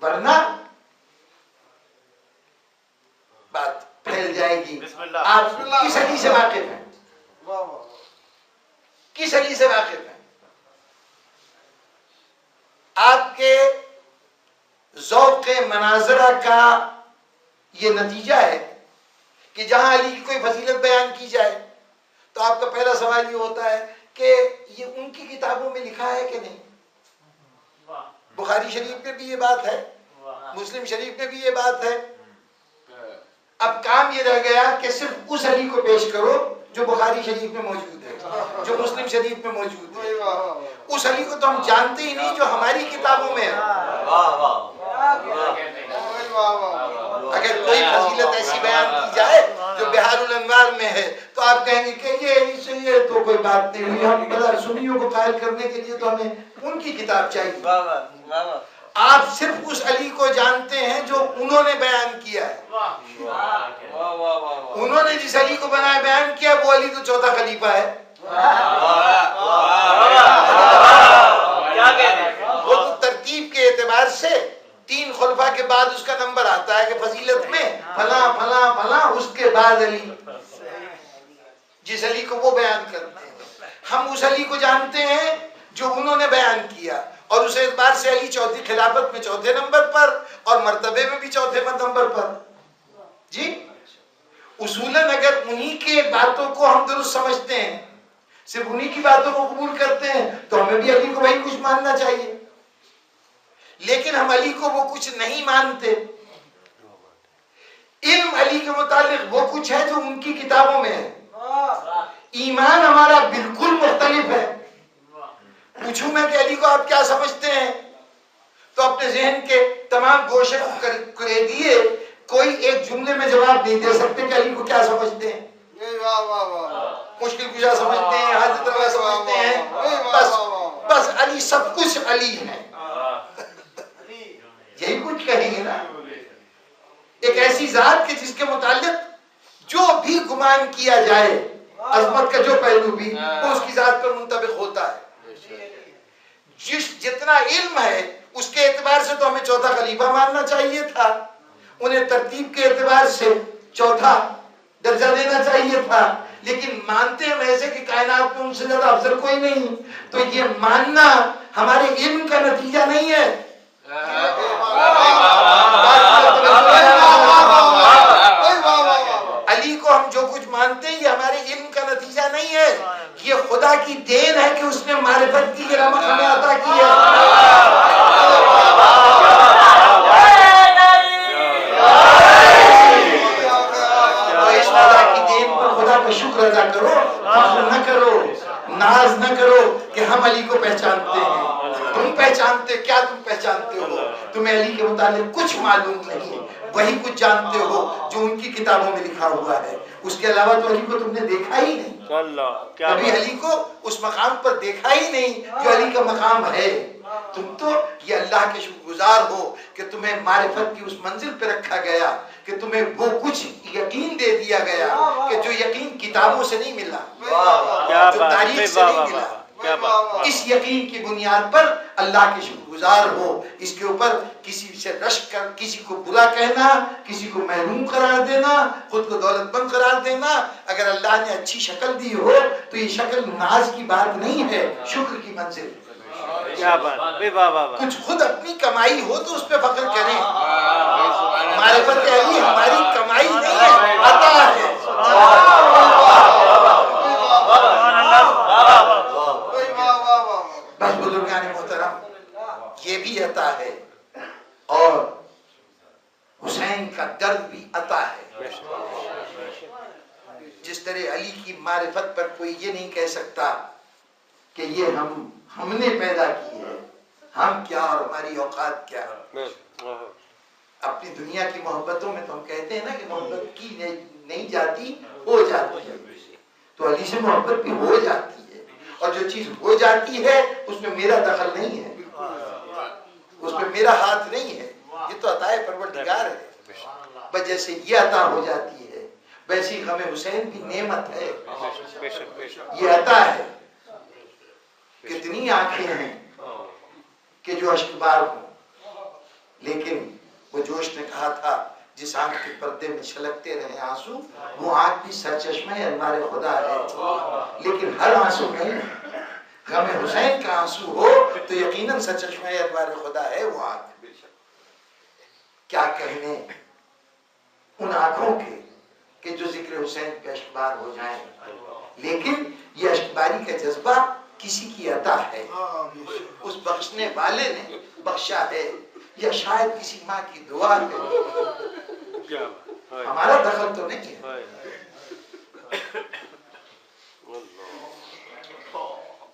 ورنہ بات پھیل جائے گی. آپ کس علی سے واقف ہیں؟ کس علی سے واقف ہیں؟ آپ کے ذوق مناظرہ کا یہ نتیجہ ہے کہ جہاں علی کی کوئی فضیلت بیان کی جائے تو آپ کا پہلا سوال یہ ہوتا ہے کہ یہ ان کی کتابوں میں لکھا ہے کہ نہیں. بخاری شریف میں بھی یہ بات ہے، مسلم شریف میں بھی یہ بات ہے. اب کام یہ رہ گیا کہ صرف اس علی کو پیش کرو جو بخاری شریف میں موجود ہے، جو مسلم شریف میں موجود ہے. اس علی کو تو ہم جانتے ہی نہیں جو ہماری کتابوں میں ہے. اگر کوئی فضیلت ایسی بیان کی جائے جو بہار الانوار میں ہے تو آپ کہیں گے کہ یہ علی سے یہ تو کوئی بات نہیں ہوئی. ہم بڑا سنیوں کو قائل کرنے کے لیے تو ہمیں ان کی کتاب چاہیے. آپ صرف اس علی کو جانتے ہیں جو انہوں نے بیان کیا ہے. انہوں نے جس علی کو بیان کیا وہ علی تو چوتھا خلیفہ ہے. وہ تو ترتیب کے اعتبار سے 3 خلفاء کے بعد اس کا نمبر آتا ہے کہ فضیلت میں فلاں فلاں فلاں، اس کے بعد علی، جس علی کو وہ بیان کرتے ہیں. ہم اس علی کو جانتے ہیں جو انہوں نے بیان کیا، اور اس اعتبار سے علی چوتھی خلافت میں چوتھے نمبر پر اور مرتبے میں بھی چوتھے نمبر پر. جی اصولاً اگر انہی کے باتوں کو ہم درست سمجھتے ہیں، صرف انہی کی باتوں کو قبول کرتے ہیں تو ہمیں بھی علی کو وہی کچھ ماننا چاہیے. لیکن ہم علی کو وہ کچھ نہیں مانتے. علم علی کے متعلق وہ کچھ ہے جو ان کی کتابوں میں ہے. ایمان ہمارا بالکل مختلف ہے. پوچھوں میں کہ علی کو آپ کیا سمجھتے ہیں تو اپنے ذہن کے تمام گوشے کرے دیے، کوئی ایک جملے میں جواب نہیں دے سکتے کہ علی کو کیا سمجھتے ہیں. مشکل کشا سمجھتے ہیں، حاجت روا سمجھتے ہیں، بس علی سب کچھ علی ہے. یہی کچھ کہیں گے نا. ایک ایسی ذات کہ جس کے متعلق جو بھی گمان کیا جائے، عظمت کا جو پہلو بھی، وہ اس کی ذات پر منطبق ہوتا ہے. جتنا علم ہے اس کے اعتبار سے تو ہمیں چوتھا خلیفہ ماننا چاہیے تھا، انہیں ترتیب کے اعتبار سے چوتھا درجہ دینا چاہیے تھا. لیکن مانتے ہیں ویسے کہ کائنات میں ان سے زیادہ افضل کوئی نہیں. تو یہ ماننا ہمارے علم کا نتیجہ نہیں ہے. علی کو ہم جو کچھ مانتے ہیں یہ ہمارے علم کا نتیجہ نہیں ہے، یہ خدا کی دین ہے کہ اس نے معرفت کی رحمت ہمیں عطا کی ہے. تو اس خدا کی دین پر خدا کا شکر ادا کرو، فخر نہ کرو، ناز نہ کرو کہ ہم علی کو پہچانتے ہیں. تم پہچانتے، کیا تم پہچانتے ہو؟ تمہیں علی کے متعلق کچھ معلوم نہیں، وہی کچھ جانتے ہو جو ان کی کتابوں میں لکھا ہوا ہے. اس کے علاوہ تو علی کو تم نے دیکھا ہی نہیں، کبھی علی کو اس مقام پر دیکھا ہی نہیں جو علی کا مقام ہے۔ تم تو یہ اللہ کے شکر گزار ہو کہ تمہیں معرفت کی اس منزل پہ رکھا گیا کہ تمہیں وہ کچھ یقین دے دیا گیا کہ جو یقین کتابوں سے نہیں ملا، جو تاریخ سے نہیں ملا۔ اس یقین کی بنیاد پر اللہ کے شکر گزار ہو، اس کے اوپر کسی سے رشک کر، کسی کو برا کہنا، کسی کو محروم قرار دینا، خود کو دولت مند قرار دینا، اگر اللہ نے اچھی شکل دی ہو تو یہ شکل ناز کی بات نہیں ہے، شکر کی منزل۔ کیا بات، کچھ خود اپنی کمائی ہو تو اس پہ فخر کریں۔ معرفت علی ہماری کمائی نہیں ہے، عطا ہے۔ بس بزرگان محترم، یہ بھی عطا ہے اور حسین کا درد بھی عطا ہے۔ جس طرح علی کی معرفت پر کوئی یہ نہیں کہہ سکتا کہ یہ ہم نے پیدا کی ہے، ہم کیا اور ہماری اوقات کیا۔ اپنی دنیا کی محبتوں میں تو ہم کہتے ہیں نا کہ محبت کی نہیں جاتی، ہو جاتی ہے، تو علی سے محبت بھی ہو جاتی ہے، اور جو چیز ہو جاتی ہے اس میں میرا دخل نہیں ہے، اس میں میرا ہاتھ نہیں ہے، یہ تو عطا پروردگار ہے۔ بس جیسے یہ عطا ہو جاتی ہے ویسی غم حسین بھی نعمت ہے، یہ عطا ہے۔ کتنی آنکھیں ہیں کہ جو اشکبار ہوں، لیکن وہ جوش نے کہا تھا جس آنکھ کے پردے میں چھلکتے رہے آنسو، وہ آنکھ بھی سرچشمہ انوار خدا ہے، لیکن ہر آنسو نہیں۔ غم حسین کا آنسو ہو تو یقیناً سرچشمہ انوار خدا ہے وہ آنکھ۔ کیا کہنے ان آنکھوں کے کہ جو ذکر حسین پہ اشکبار ہو جائیں، لیکن یہ اشکباری کا جذبہ کسی کی عطا ہے، اس بخشنے والے نے بخشا ہے، یا شاید کسی ماں کی دعا ہے، ہمارا دخل تو نہیں ہے۔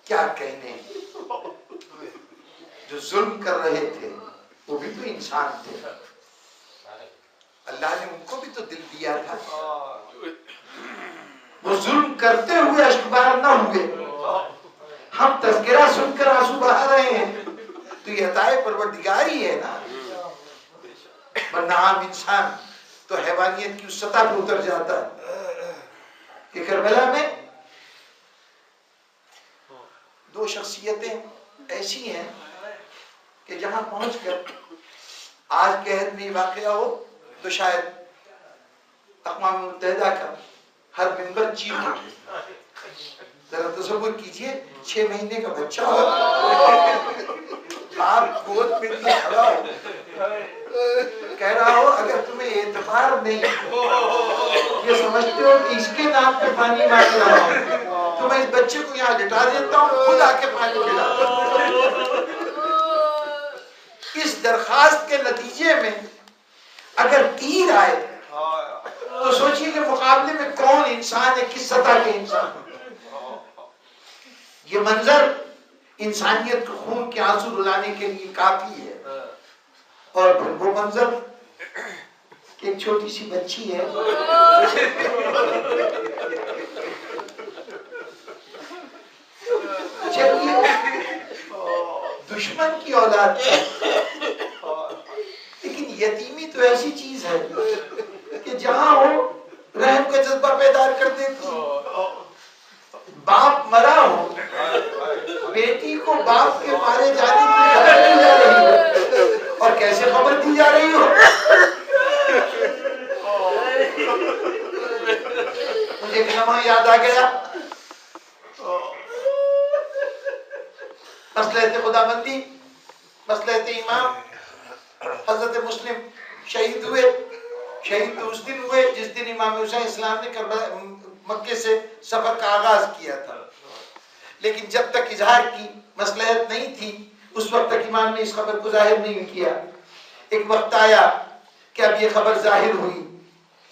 کیا کہنے جو ظلم کر رہے تھے وہ بھی تو انسان تھے، اللہ نے ان کو بھی تو دل دیا تھا، وہ ظلم کرتے ہوئے اشکبار نہ ہوئے۔ ہم تذکرہ سن کر آنسو بہا رہے ہیں تو یہ عطا پروردگار ہی ہے نا، ورنہ عام انسان تو حیوانیت کی اس سطح پر اتر جاتا ہے کہ کربلا میں دو شخصیتیں ایسی ہیں کہ جہاں پہنچ کر آج کے عہد میں یہ واقعہ ہو تو شاید اقوام متحدہ کا ہر ممبر چیخ اٹھے۔ ذرا تصور کیجئے 6 مہینے کا بچہ ہو، باپ گود میں لیے کھڑا ہو، کہہ رہا ہو اگر تمہیں اعتبار نہیں، یہ سمجھتے ہو کہ اس کے نام پہ پانی مانگ رہا ہوں، تو میں اس بچے کو یہاں لٹا دیتا ہوں، خود آ کے پانی پلاتا ہوں۔ اس درخواست کے نتیجے میں اگر تیر آئے تو سوچئے کہ مقابلے میں کون انسان ہے، کس سطح کے انسان۔ یہ منظر انسانیت کو خون کے آنسو رلانے کے لیے کافی ہے، اور پھر وہ منظر کہ ایک چھوٹی سی بچی ہے دشمن کی اولاد ہے، لیکن یتیمی تو ایسی چیز ہے کہ جہاں ہو رحم کا جذبہ پیدا کر دیتی۔ باپ مرا ہو، بیٹی کو باپ کے مارے جانے کی خبر دی جا رہی ہو، اور کیسے خبر دی جا رہی ہو؟ مجھے ایک لمحہ یاد آ گیا، مصلحت خدا بندی، مصلحت امام۔ حضرت مسلم شہید ہوئے، شہید تو اس دن ہوئے جس دن امام حسین اسلام نے مکے سے سفر کا آغاز کیا تھا، لیکن جب تک اظہار کی مصلحت نہیں تھی اس وقت تک امام نے اس خبر کو ظاہر نہیں کیا۔ ایک وقت آیا کہ اب یہ خبر ظاہر ہوئی،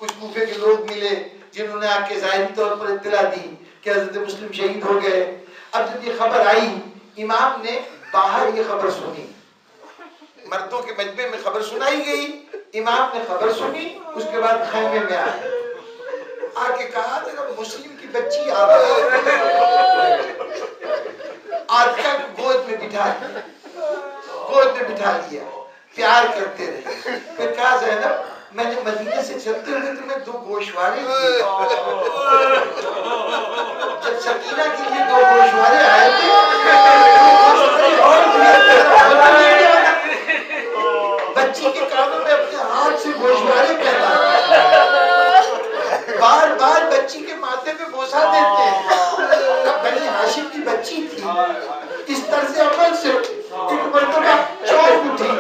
کچھ کوفے کے لوگ ملے جنہوں نے آ کے ظاہری طور پر اطلاع دی کہ حضرت مسلم شہید ہو گئے۔ اب جب یہ خبر آئی امام نے باہر یہ خبر سنی، مردوں کے مجمع میں خبر سنائی گئی، امام نے خبر سنی، اس کے بعد خیمے میں آئے۔ آ کے کہا تھا مسلم کی بچی آ رہا ہے، عاتکہ کو گود میں بٹھا لیا، پیار کرتے رہے. پھر کہا زینب میں نے مدینہ سے چلتے ہوئے تمہیں 2 گوشوارے دیے، جب سکینہ کے لیے 2 گوشوارے آئے تھے اور بچی کے کانوں میں اپنے ہاتھ سے گوشوارے پہنا، بار بار بچی کے ماتھے پہ بوسہ دیتے ہیں. اب بنی ہاشم کی بچی تھی، اس طرز عمل سے ایک مرتبہ چونک اٹھی.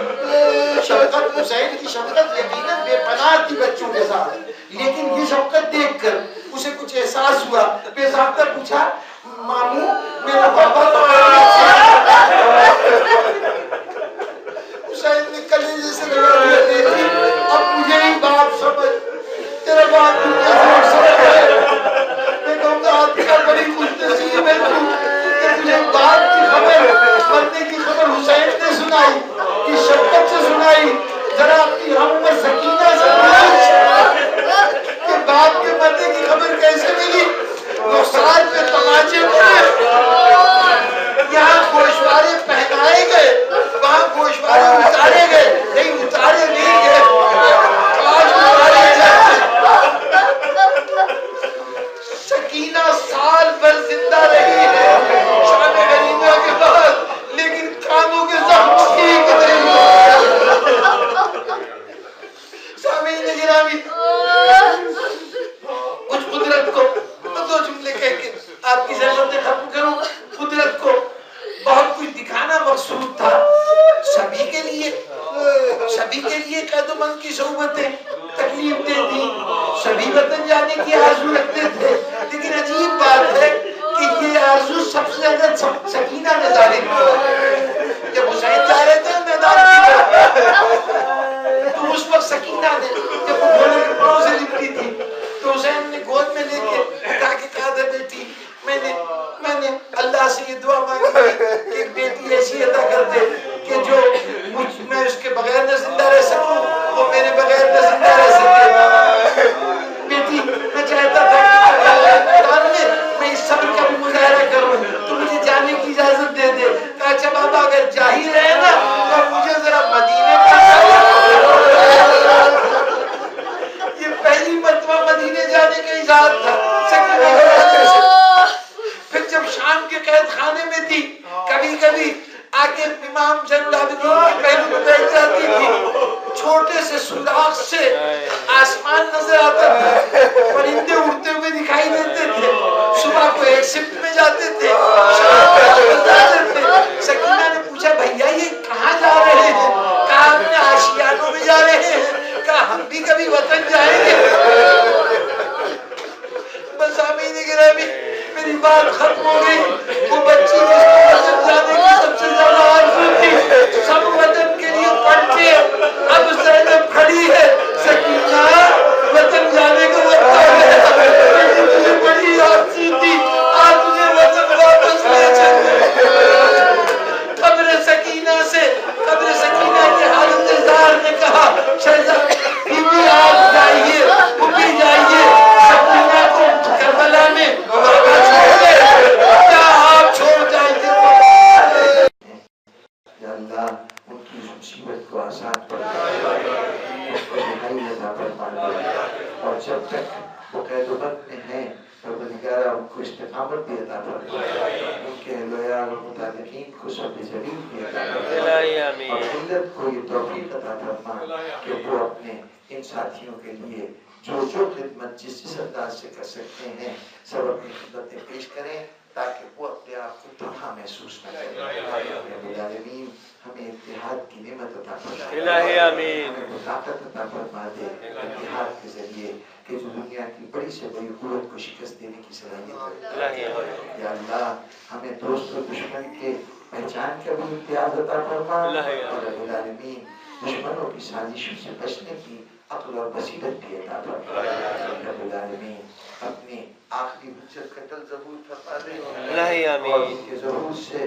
شفقت حسین کی شفقت یقیناً بے پناہ تھی بچوں کے ساتھ، لیکن یہ شفقت دیکھ کر اسے کچھ احساس ہوا. بے ضابطہ پوچھا ماموں میرا بابا تو حسین نے کلیجے سے لگا دیا دیکھی اب مجھے ہی باپ سمجھ، تیرا باپ دنیا سے اٹھ سکتا ہے. میں کہوں گا عاتکہ بڑی خوش نصیب ہے تو کہ تجھے باپ کی خبر، مرنے کی خبر حسین نے سنائی، کی شفقت سے سنائی. ذرا اپنی ہم عمر سکینہ سے پوچھ کہ باپ کے مرنے کی خبر کیسے ملی. رخسار پہ تماچے پڑے، یہاں گوشوارے پہنائے گئے، وہاں گوشوارے اتارے گئے. نہیں اتارے نہیں گئے، آج اتارے جائے. سکینہ سال بھر زندہ رہی ہے شام غنیمہ کے بعد، لیکن کانوں کے زخم ٹھیک نہیں ہوئے. سامعین گرامی، کچھ قدرت کو 2 جملے کہہ کے آپ کی زحمتیں ختم کروں. قدرت کو بہت کچھ دکھانا مقصود تھا، سبھی کے لیے قید و بند کی صحبتیں تکلیف دیتی، سبھی وطن جانے کی آرزو رکھتے تھے. لیکن عجیب بات ہے کہ یہ آرزو سب سے زیادہ سکینہ نے ظاہر کی. جب حسین جا رہے تھے میدان کی طرف تو اس وقت سکینہ نے جب وہ گھوڑے کے پاؤں سے لپٹی تھی تو حسین نے گود میں لے کے اٹھا کے کہا تھا بیٹی میں نے اللہ سے یہ دعا مانگی کہ ایک بیٹی ایسی عطا کر دے کہ جو میں اس کے بغیر نہ زندہ رہ سکوں، وہ میرے بغیر نہ زندہ رہ سکے. بیٹی میں چاہتا تھا کہ میدان میں میں اس صبر کا بھی مظاہرہ کروں، تو مجھے جانے کی اجازت دے دے. کہا اچھا بابا اگر جا ہی رہے نا تو مجھے ذرا مدینے کا یہ پہلی مرتبہ مدینے جانے کا اجازت تھا. پھر جب شام کے قید خانے میں تھی کبھی کبھی آ کے امام زین العابدین کے پہلو میں بیٹھ جاتی تھی. چھوٹے سے سوراخ سے آسمان نظر آتا تھا، پرندے اڑتے ہوئے دکھائی دیتے تھے. صبح کو ایک سمت میں جاتے تھے، شام کو واپس جاتے تھے. سکینہ نے پوچھا بھیا یہ کہاں جا رہے ہیں؟ کہا اپنے آشیانوں میں جا رہے ہیں. کہا ہم بھی کبھی وطن جائیں گے. بس سامعین گرامی میری بات ختم ہو گئی. وہ بچی جس کو وطن جانے کی سب سے زیادہ آرزو تھی، سب وطن کے لیے پڑھتے، اب زینب کھڑی ہے. سکینہ وطن جانے کا وقت ہے، لیکن تجھے بڑی آرزو تھی آج تجھے وطن واپس لے چلے. قبر سکینہ کے حالت زار نے کہا شہزاد بی بی آپ جائیے، پھوپھی جائیے، سکینہ کو کربلا میں کیا آپ چھوڑ جائیں گے؟ یا اللہ ان کی مصیبت کو آسان فرما، ان کو رہائی عطا فرما، اور جب تک وہ قید و بند میں ہیں پروردگارہ ان کو استقامت بھی عطا فرما، ان کے لویال متعلقین کو صبر جمیل بھی عطا فرما، اور ملت کو یہ توفیق عطا فرما کہ وہ اپنے ان ساتھیوں کے لیے جو خدمت جس انداز سے کر سکتے ہیں سب اپنی خدمتیں پیش کریں تاکہ وہ اپنے آپ کو تنہا محسوس نہ کریں. رب العالمین ہمیں اتحاد کی نعمت عطا فرما دے، ہمیں وہ طاقت عطا فرما دے اتحاد کے ذریعے کہ جو دنیا کی بڑی سے بڑی قوت کو شکست دینے کی صلاحیت رکھتا ہے. یا اللہ ہمیں دوست و دشمن کے پہچان کا بھی امتیاز عطا فرما، اور رب العالمین دشمنوں کی سازشوں سے بچنے کی عقل اور بصیرت بھی عطا فرما. رب العالمین اپنے آخری حجت کا دل ظہور فرما دے اور ان کے ظہور سے